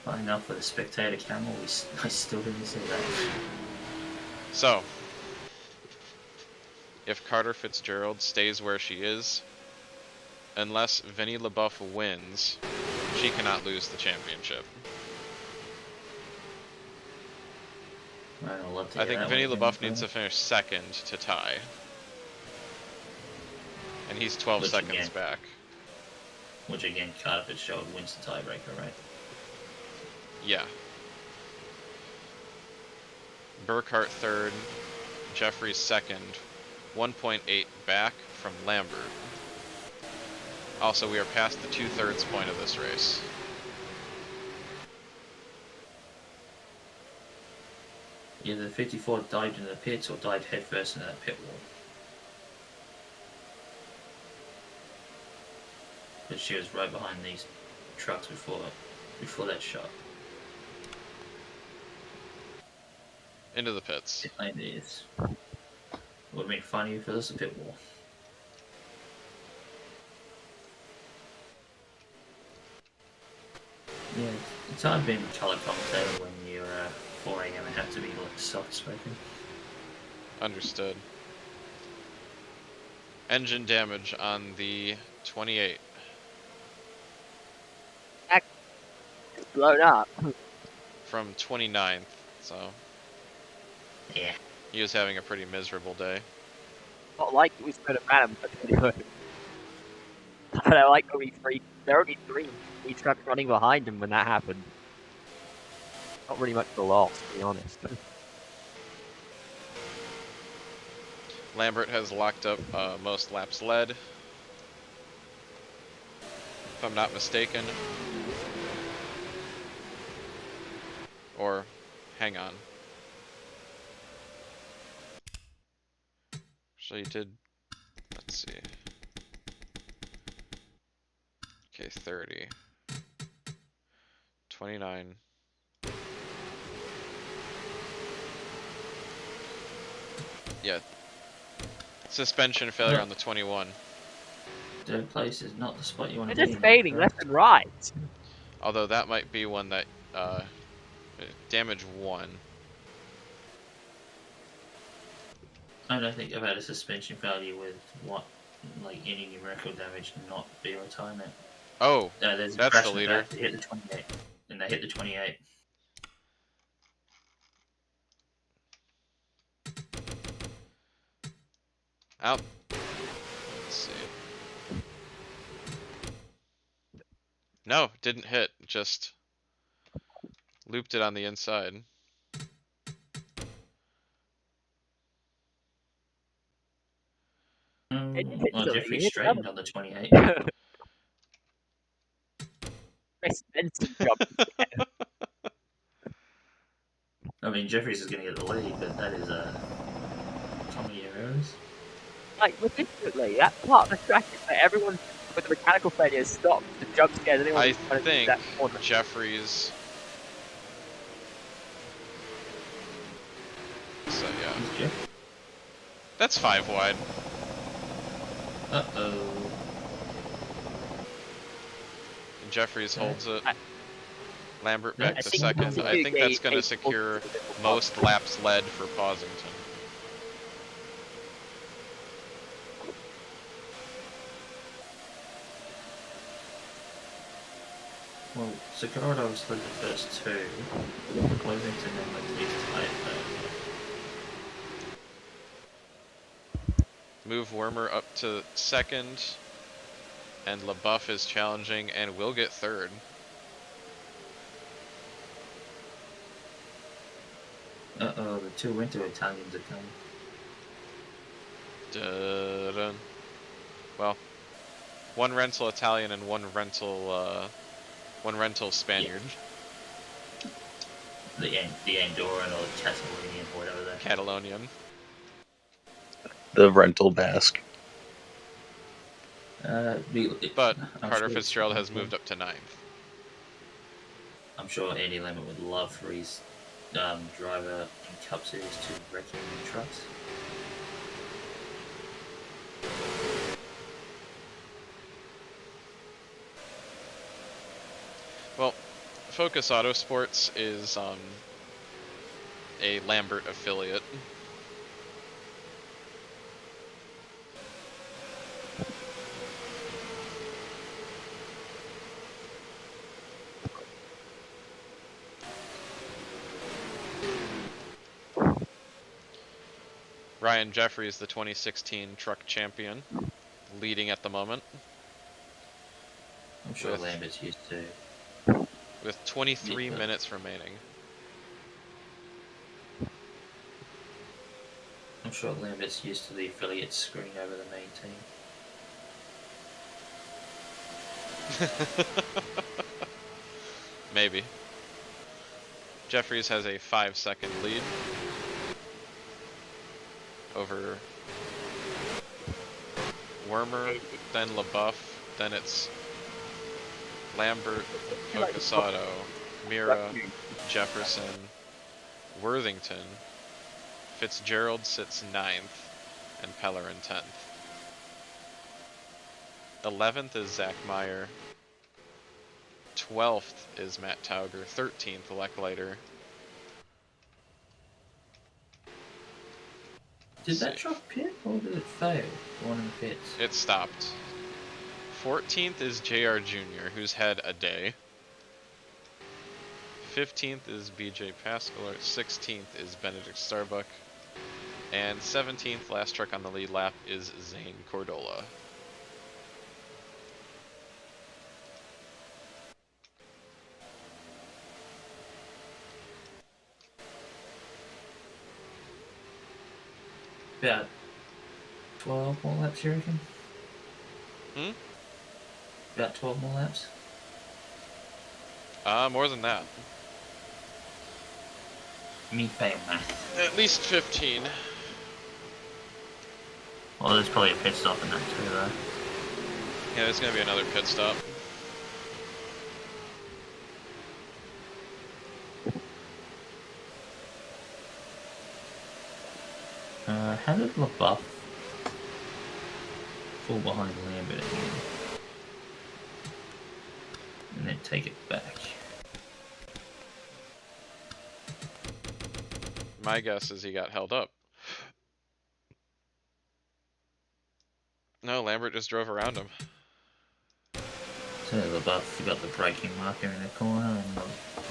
Fine enough with a spectator camera, I still didn't see that. So, if Carter Fitzgerald stays where she is, unless Vinnie LaBeouf wins, she cannot lose the championship. Right, I'll love to I hear think that Vinnie one LaBeouf again, needs to finish second to tie. And he's 12 Which seconds again- back. Which again, Carter Fitzgerald wins the tiebreaker, right? Yeah. Burkhart third, Jeffries second, 1.8 back from Lambert. Also, we are past the 2/3 point of this race. Either the 54 dived into the pits or dived headfirst into that pit wall. But she was right behind these trucks before that shot. Into the pits. Pit lane is. Would have been funny if it was a pit wall. Yeah, it's hard being a colour commentator when you're 4 AM and have to be like soft spoken. Understood. Engine damage on the 28. It's blown up. From 29th, so Yeah. he was having a pretty miserable day. Not like it was going to random, but anyway. There are like only three trucks running behind him when that happened. Not really much of a loss, to be honest. Lambert has locked up most laps led, if I'm not mistaken. Or, hang on. So you did, let's see. Okay, 30. 29. Yeah. Suspension failure on the 21. Third place is not the spot you want to They're be just in. fading left and right. Although that might be one that, damage 1. I don't think I've had a suspension failure with like any numerical damage not be a retirement. Oh, There's a that's crash the in leader. back, they hit the 28, and they hit the 28. Out. Let's see. No, didn't hit. Just looped it on the inside. It hit Well, something, Jeffrey it hit straightened on the 28. Benson jumped. I mean, Jeffries is going to get the lead, but that is a comedy of errors. Like, legitimately, that part of the track is that everyone with the mechanical failure stopped the jump scares anyone I who's trying to do think that corner. Jeffries. So yeah, Who's Jeff? that's 5 wide. Uh-oh. And Jeffries holds it. Lambert I back to think second. it's I think that's a- going to a- secure most laps led for Posington. Well, Sakurado's led the first two. Worthington then led to his tight third. Move Wormer up to second, and LaBeouf is challenging and will get third. Uh-oh, the two winter Italians are coming. Dun. Well, one rental Italian and one rental Spaniard. The Andorran or Catalonian or whatever that. Catalonian. The rental Basque. But Carter Fitzgerald has moved up to 9th. I'm sure Andy Lamont would love for his driver in Cup Series to wreck him in trucks. Well, Focus Autosports is a Lambert affiliate. Ryan Jeffries, the 2016 truck champion, leading at the moment. I'm sure Lambert's used to. With 23 minutes remaining. I'm sure Lambert's used to the affiliates screwing over the main team. Maybe. Jeffries has a 5-second lead over Wormer, then LaBeouf, then it's Lambert, Focusato, Mira, Jefferson, Worthington, Fitzgerald sits 9th, and Pellerin 10th. 11th is Zach Meyer. 12th is Matt Tauger. 13th, Leckleiter. Did that truck pit or did it fail? One in the pits. It stopped. 14th is JR Jr., who's had a day. 15th is BJ Pascal. 16th is Benedict Starbuck. And 17th, last truck on the lead lap, is Zane Cordola. About 12 more laps, you reckon? About 12 more laps? More than that. Me fail math. At least 15. Well, there's probably a pit stop in that too, though. Yeah, there's gonna be another pit stop. How did LaBeouf fall behind Lambert again? And then take it back. My guess is he got held up. No, Lambert just drove around him. So LaBeouf got the braking marker in the corner and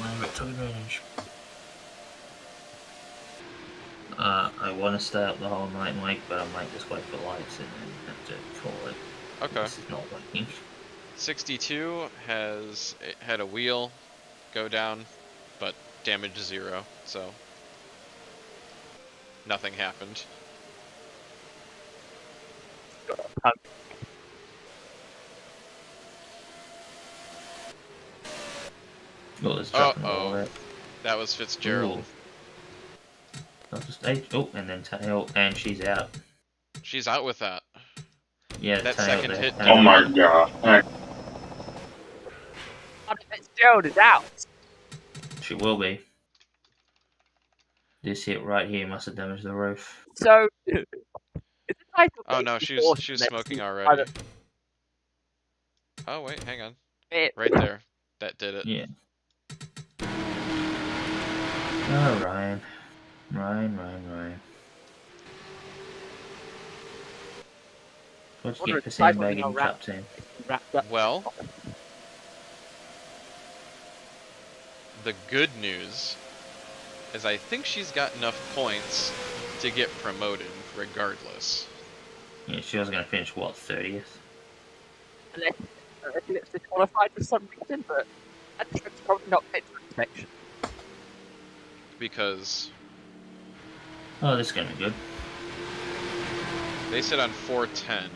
Lambert took advantage. I want to stay up the whole night, Mike, but I might just wait for lights and then have to call it. Okay. This is not working. 62 has had a wheel go down, but damage 0, so nothing happened. Well, it's dropping all that. That was Fitzgerald. Ooh. Oh, and then tail, and she's out. She's out with that. Yeah, that tail second there. hit. Oh my god. Fitzgerald is out. She will be. This hit right here must have damaged the roof. So, is it nice to Oh wait no, she before was next smoking season? already. Oh wait, hang on. Right there. That did it. Yeah. Oh, Ryan. Ryan. What'd you get for sandbagging Cup team? Wrapped up. Well, the good news is I think she's got enough points to get promoted regardless. Yeah, she was going to finish, what, 30th? Unless she gets disqualified for some reason, but that truck's probably not fit for inspection. Because Oh, this is going to be good. they sit on 410.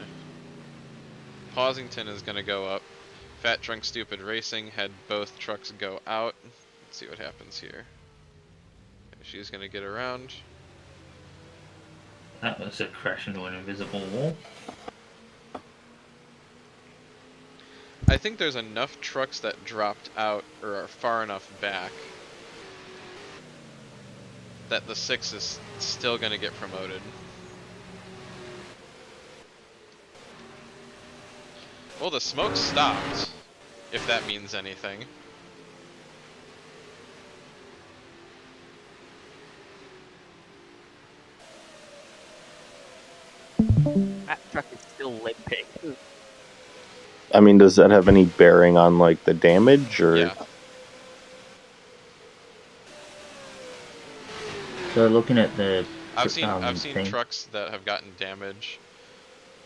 Pausington is going to go up. Fat Drunk Stupid Racing had both trucks go out. Let's see what happens here. She's going to get around. That was a crash into an invisible wall. I think there's enough trucks that dropped out or are far enough back that the 6 is still going to get promoted. Well, the smoke stopped, if that means anything. That truck is still limping. I mean, does that have any bearing on like the damage or? Yeah. So looking at the I've seen thing. trucks that have gotten damage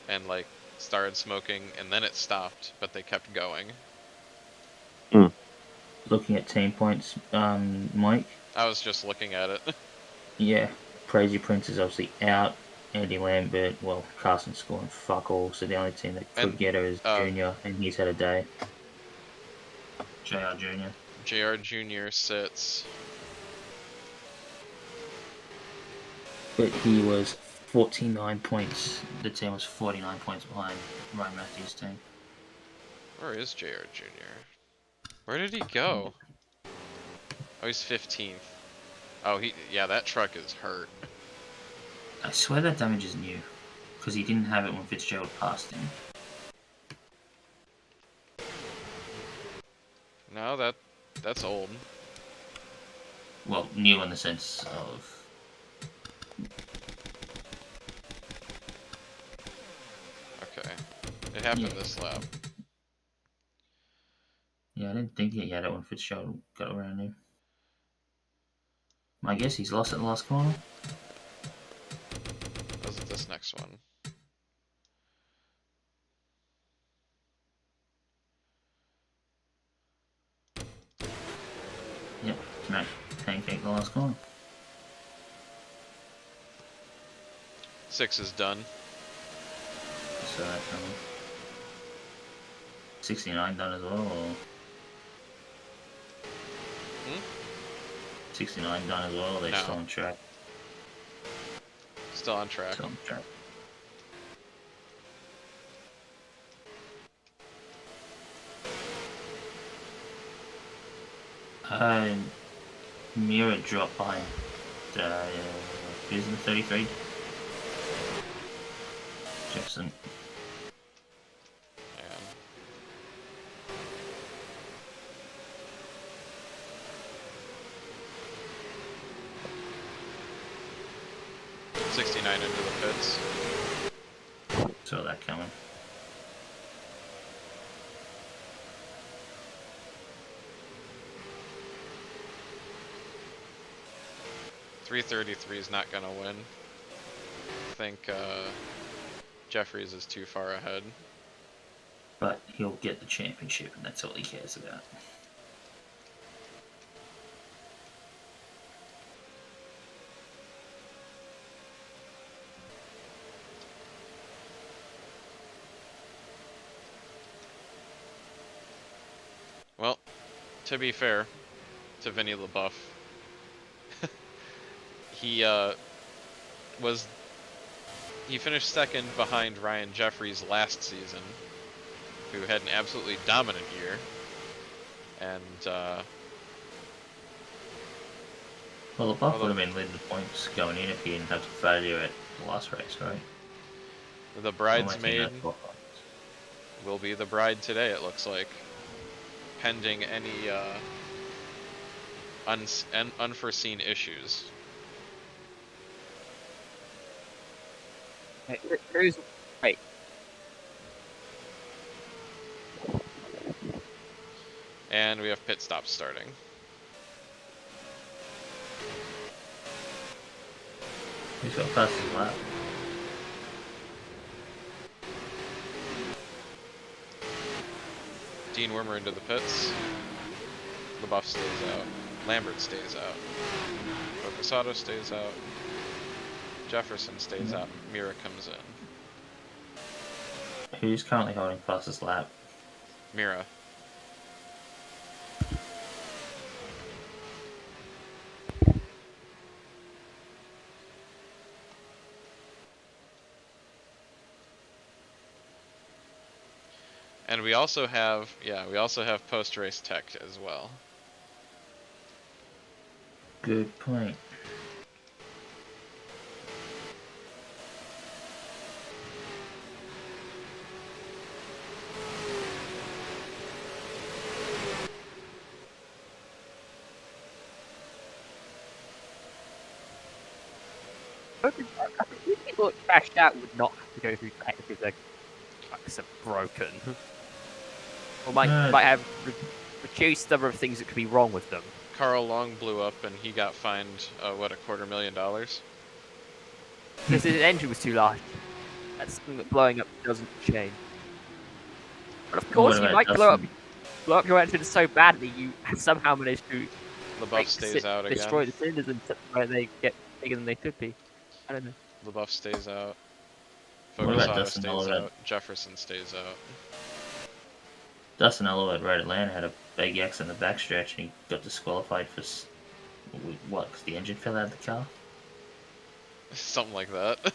and like started smoking and then it stopped, but they kept going. Looking at team points, Mike. I was just looking at it. Yeah, Crazy Prince is obviously out. Andy Lambert, well, Carson's scoring fuck all, so the only team that could And, get her is Junior, and he's had a day. JR Junior. JR Junior sits. But he was 49 points. The team was 49 points behind Ryan Matthews' team. Where is JR Junior? Where did he go? Oh, he's 15th. Oh, yeah, that truck is hurt. I swear that damage is new, because he didn't have it when Fitzgerald passed him. No, that's old. Well, new in the sense of... Okay. It happened this lap. Yeah, I didn't think he had it when Fitzgerald got around him. I guess he's lost at the last corner. Was it this next one? Yep, smack pancake the last corner. 6 is done. So that's 69 done as well, or... 69 done as well, or they're No. still on track? Still on track. Still on track. Mira dropped behind who's in 33? Jefferson. And 69 into the pits. Saw that coming. .333 is not gonna win. I think Jeffries is too far ahead. But he'll get the championship, and that's all he cares about. Well, to be fair to Vinny LaBeouf, he finished second behind Ryan Jeffries last season, who had an absolutely dominant year, and Well, LaBeouf would have been leading the points going in if he didn't have the failure at the last race, right? the bridesmaid will be the bride today, it looks like, pending any unforeseen issues. Who's wait? And we have pit stops starting. He's got fastest lap. Dean Wormer into the pits. LaBeouf stays out. Lambert stays out. Focusato stays out. Jefferson stays out. Mira comes in. Who's currently holding fastest lap? Mira. And we also have, post-race tech as well. Good point. I think people that crashed out would not have to go through tech because their trucks are broken. Or might have reduced the number of things that could be wrong with them. Carl Long blew up and he got fined, what, $250,000? Because his engine was too large. That's something that blowing up doesn't change. But of course, you might blow up your engine so badly you somehow manage to LaBeouf stays out again. destroy the cylinders and where they get bigger than they should be. I don't know. LaBeouf stays out. What about Focusato Dustin stays Olivet? out. Jefferson stays out. Dustin Olivet at Atlanta had a big X in the backstretch and he got disqualified for what? Because the engine fell out of the car? Something like that.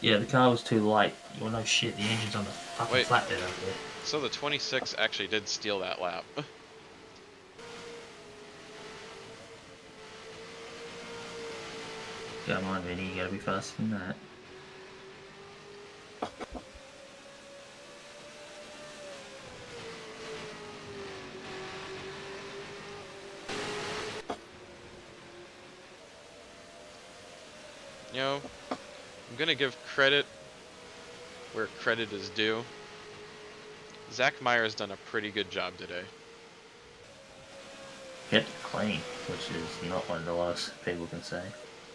Yeah, the car was too light. Well, no shit, the engine's on the fucking Wait. flatbed over there. So the 26 actually did steal that lap. Come on, Vinny, you gotta be faster than that. You know, I'm gonna give credit where credit is due. Zach Meyer's done a pretty good job today. Kept it clean, which is not one of the last people can say.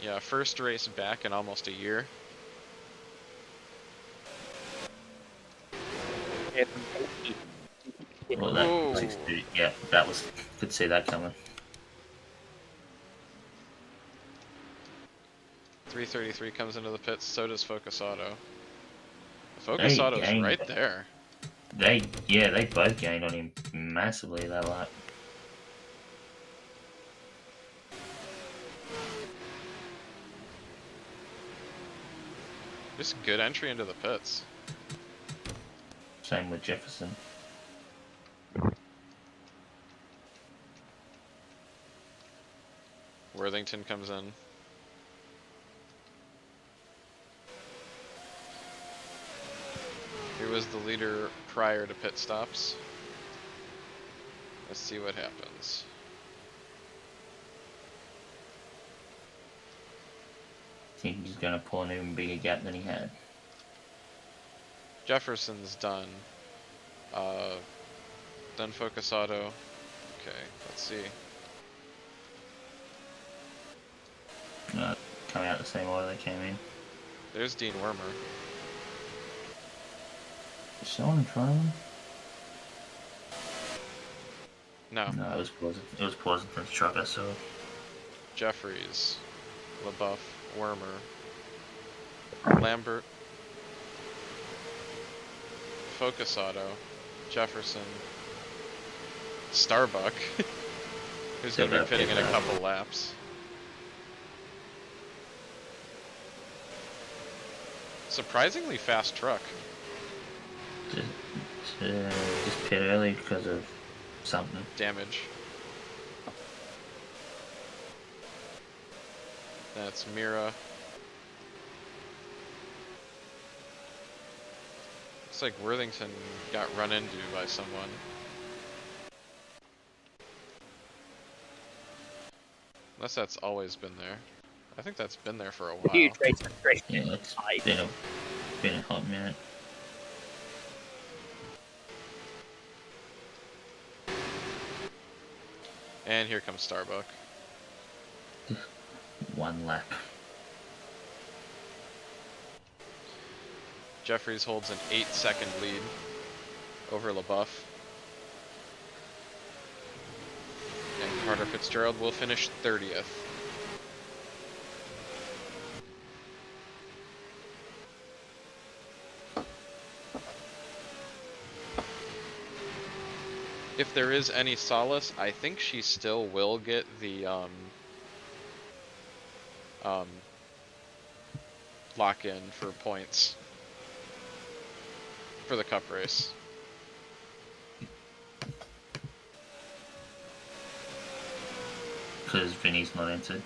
Yeah, first race back in almost a year. Well, that Ooh. 60, yeah, that was, could see that coming. 333 comes into the pits, so does Focusato. Focusato's gained right there. They both gained on him massively that lap. Just good entry into the pits. Same with Jefferson. Worthington comes in. He was the leader prior to pit stops. Let's see what happens. I think he's gonna pull an even bigger gap than he had. Jefferson's done. Done Focusato. Okay, let's see. Coming out the same order they came in. There's Dean Wormer. Is someone in front of him? No. No, it was Pleasanton's truck I saw. Jeffries. LaBeouf. Wormer. Lambert. Focusato. Jefferson. Starbuck. Who's going to be pitting in a couple laps. Surprisingly fast truck. Just pit early because of something. Damage. That's Mira. Looks like Worthington got run into by someone. Unless that's always been there. I think that's been there for a while. Huge race. Yeah, it's been a hot minute. And here comes Starbuck. 1 lap. Jeffries holds an 8-second lead over LaBeouf. And Carter Fitzgerald will finish 30th. If there is any solace, I think she still will get the lock-in for points for the cup race. Because Vinny's not entered.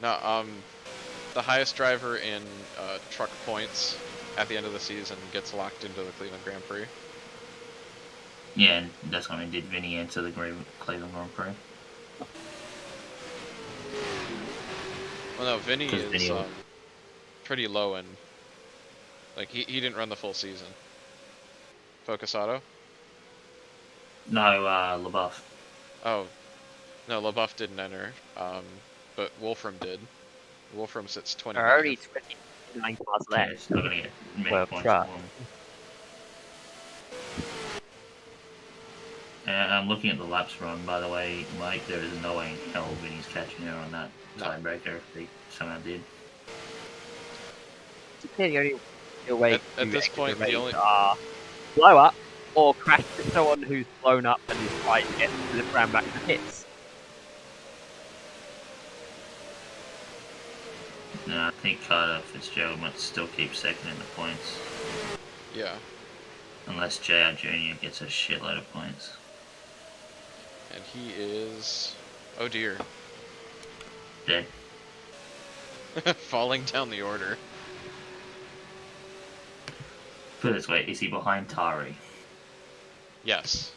No, the highest driver in truck points at the end of the season gets locked into the Cleveland Grand Prix. Yeah, and that's what I mean. Did Vinny enter the Cleveland Grand Prix? Well, no, Vinny 'Cause is Vinny pretty low in. Like he didn't run the full season. Focus Auto. No, LaBeouf. Oh, no, LaBeouf didn't enter. But Wolfram did. Wolfram sits 29th. Already 29 cars Yeah, left. it's not going to get many Well, points. try. For him. And I'm looking at the laps run, by the way, Mike. There is no way in hell Vinny's catching her on that No. tiebreaker if they somehow did. The only real way At to this exit point, the race only- are blow up or crash into someone who's blown up and is trying to get to the ground back to hits. No, I think Carter Fitzgerald might still keep second in the points. Yeah, Unless JR Jr. gets a shitload of points. and he is. Oh dear, Dead. falling down the order. Put it this way, is he behind Tari? Yes.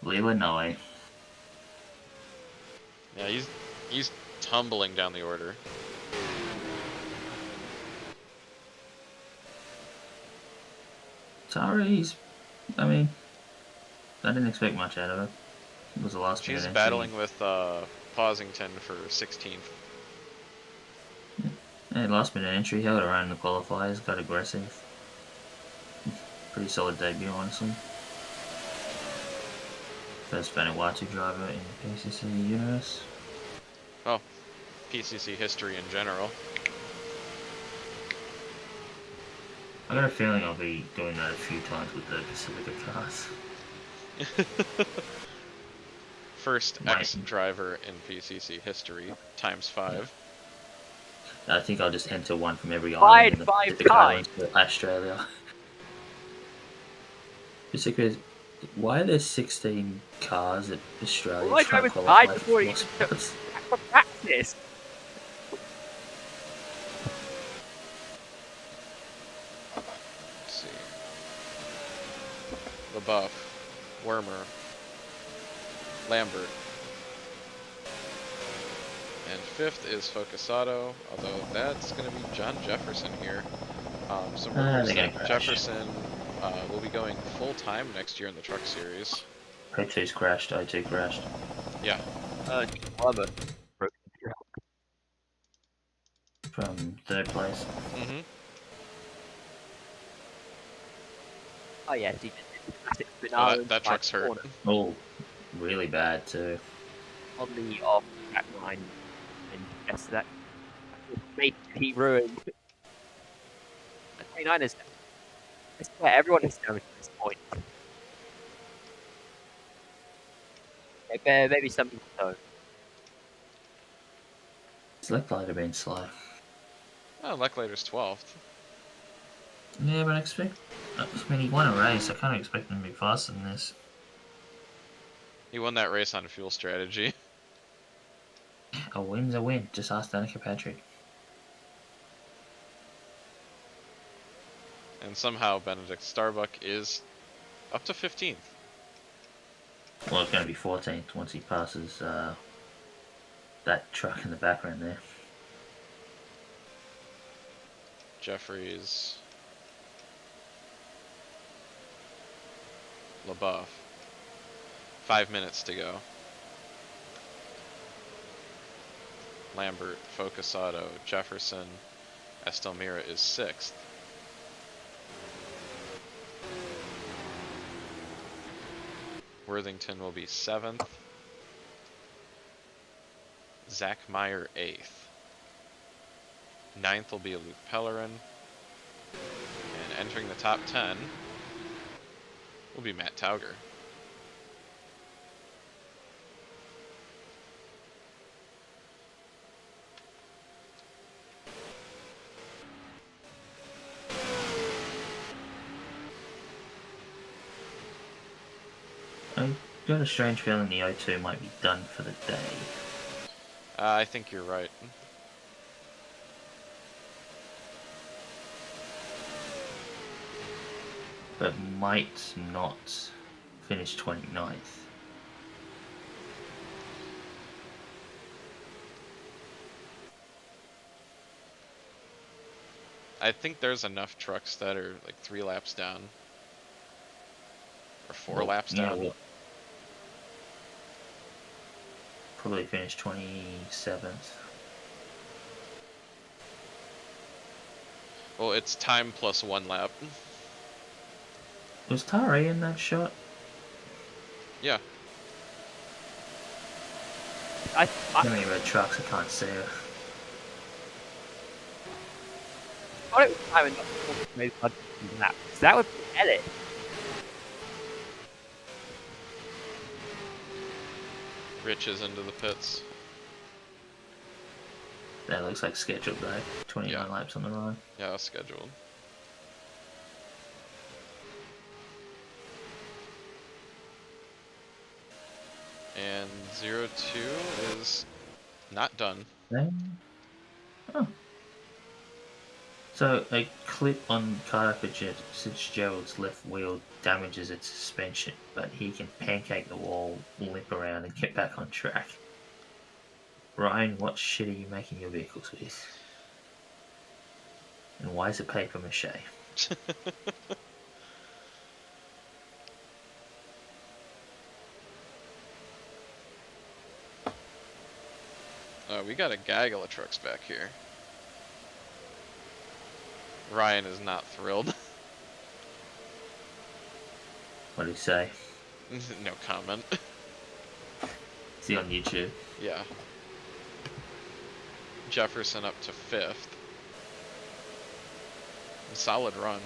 Leela Noe. Yeah, he's tumbling down the order. Tari's, I mean, I didn't expect much out of her. It was the last She's minute battling with Posington for 16th. Hey, last minute entry, held her own in the qualifiers, got aggressive. Pretty solid debut, honestly. First Vanuatu driver in the PCC universe. Oh, PCC history in general. I got a feeling I'll be doing that a few times with the Pacifica cars. First Right. ex-driver in PCC history, times 5. I think I'll just enter one from every Five, island in the five Pacific Islands times. for Australia. Pacifica is, why are there 16 cars at Australia Why trying to drivers qualify died for before he lost took- spots? For practice. Let's see. LaBeouf, Wormer, Lambert. And 5th is Focusato, although that's going to be John Jefferson here. Some rumors they're gonna that crash. Jefferson will be going full-time next year in the Truck Series. O2's crashed, O2 crashed. Yeah, Love it. From 3rd place. mm-hmm. Oh yeah, he just did the classic Oh, finale that truck's hurt. corner Oh, really bad too. on the off track line, and yes, that basically ruined. The 29ers. I swear, everyone has damaged at this point. Maybe some people don't. Select light have been slow. Oh, Lecklater's 12th. Yeah, but I expect. I mean, he won a race. I kind of expect him to be faster than this. He won that race on fuel strategy. A win's a win. Just ask Danica Patrick. And somehow Benedict Starbuck is up to 15th. Well, it's going to be 14th once he passes that truck in the background there. Jeffries. LaBeouf. 5 minutes to go. Lambert, Focus Auto, Jefferson, Estelmira is 6th. Worthington will be 7th. Zach Meyer 8th. 9th will be Luke Pellerin. And entering the top 10 will be Matt Tauger. I've got a strange feeling the O2 might be done for the day. I think you're right. But might not finish 29th. I think there's enough trucks that are like 3 laps down. Or 4 laps down. Well, probably finish 27th. Well, it's time plus 1 lap. Was Tari in that shot? Yeah. Too many red trucks, I can't see her. I don't time enough that. That would be edit. Rich is into the pits. That looks like scheduled though. 29 laps on the run. Yeah, that's scheduled. And 02 is not done. Oh. So a clip on Carter Fitzgerald's left wheel damages its suspension, but he can pancake the wall, limp around, and get back on track. Ryan, what shit are you making your vehicles with? And why is it paper mache? We got a gaggle of trucks back here. Ryan is not thrilled. What did he say? No comment. Is he on YouTube? Yeah. Jefferson up to 5th. Solid run.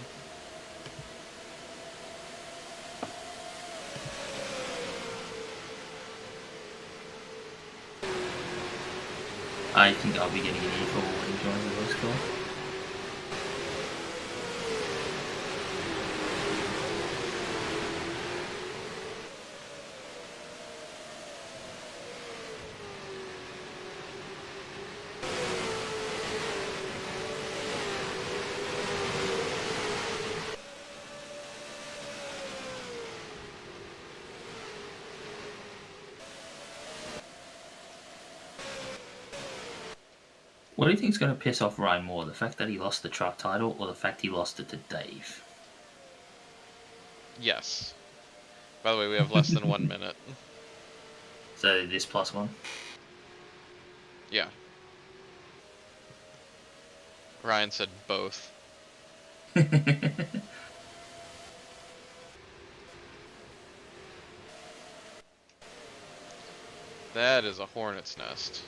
I think I'll be getting an equal when he joins the race call. What do you think is going to piss off Ryan more? The fact that he lost the truck title or the fact he lost it to Dave? Yes. By the way, we have less than 1 minute. So this +1? Yeah. Ryan said both. That is a hornet's nest.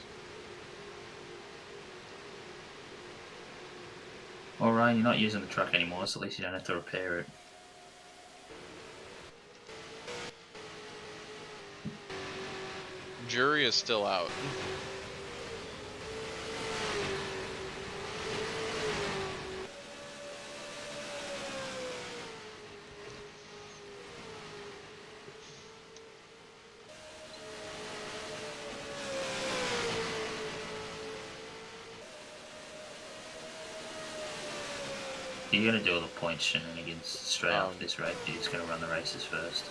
Well, Ryan, you're not using the truck anymore, so at least you don't have to repair it. Jury is still out. You're going to do all the points shenanigans straight after this race. You're just going to run the races first.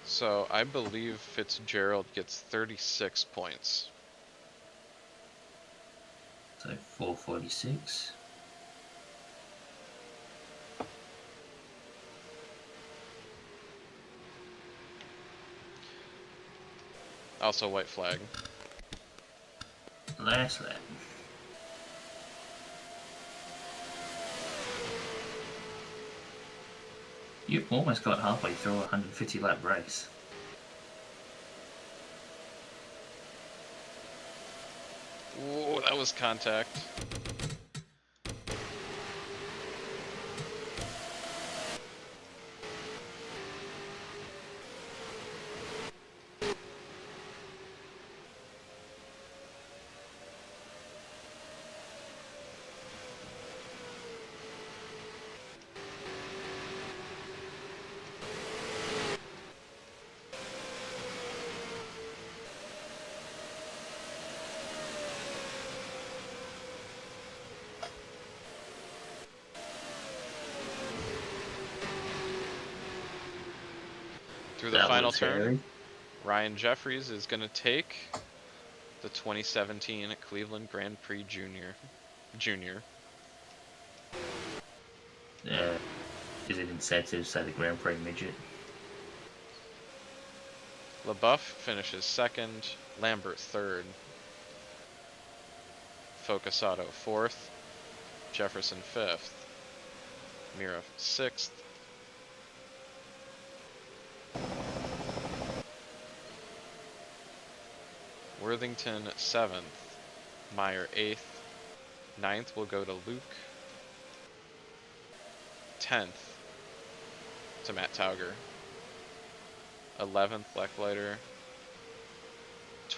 So I believe Fitzgerald gets 36 points. So 446. Also white flag. Last lap. You've almost got halfway through a 150 lap race. Ooh, that was contact. Through the That final was turn, hairy. Ryan Jeffries is going to take the 2017 Cleveland Grand Prix Junior. Is it incentive, say the Grand Prix midget? LaBeouf finishes second, Lambert third, Focusato fourth, Jefferson fifth, Mira sixth, Worthington seventh, Meyer eighth, ninth will go to Luke, 10th to Matt Tauger, 11th Blacklighter,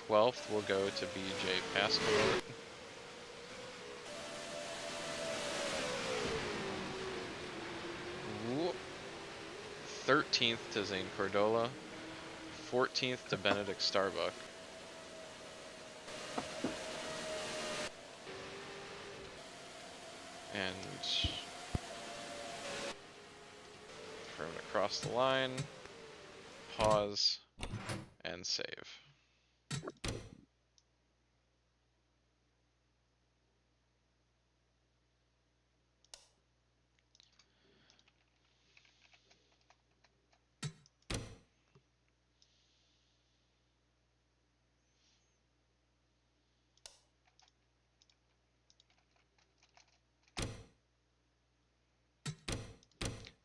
12th will go to BJ Pascal. 13th to Zane Cordola, 14th to Benedict Starbuck. And from across the line, pause, and save.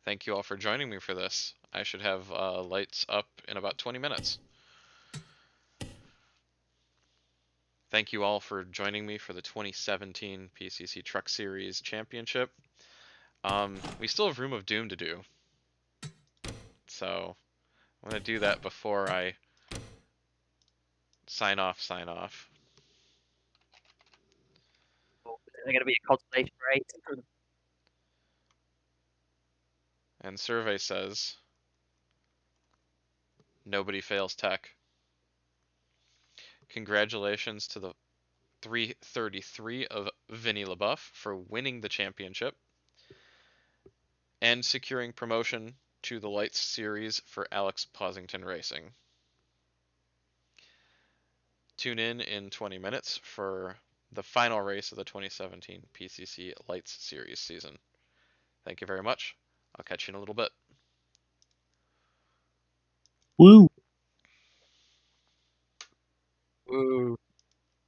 Thank you all for joining me for this. I should have lights up in about 20 minutes. Thank you all for joining me for the 2017 PCC Truck Series Championship. We still have Room of Doom to do. So I'm going to do that before I sign off. Is there going to be a consolation race? And survey says, nobody fails tech. Congratulations to the 333 of Vinny LaBeouf for winning the championship and securing promotion to the Lights Series for Alex Posington Racing. Tune in 20 minutes for the final race of the 2017 PCC Lights Series season. Thank you very much. I'll catch you in a little bit. Woo!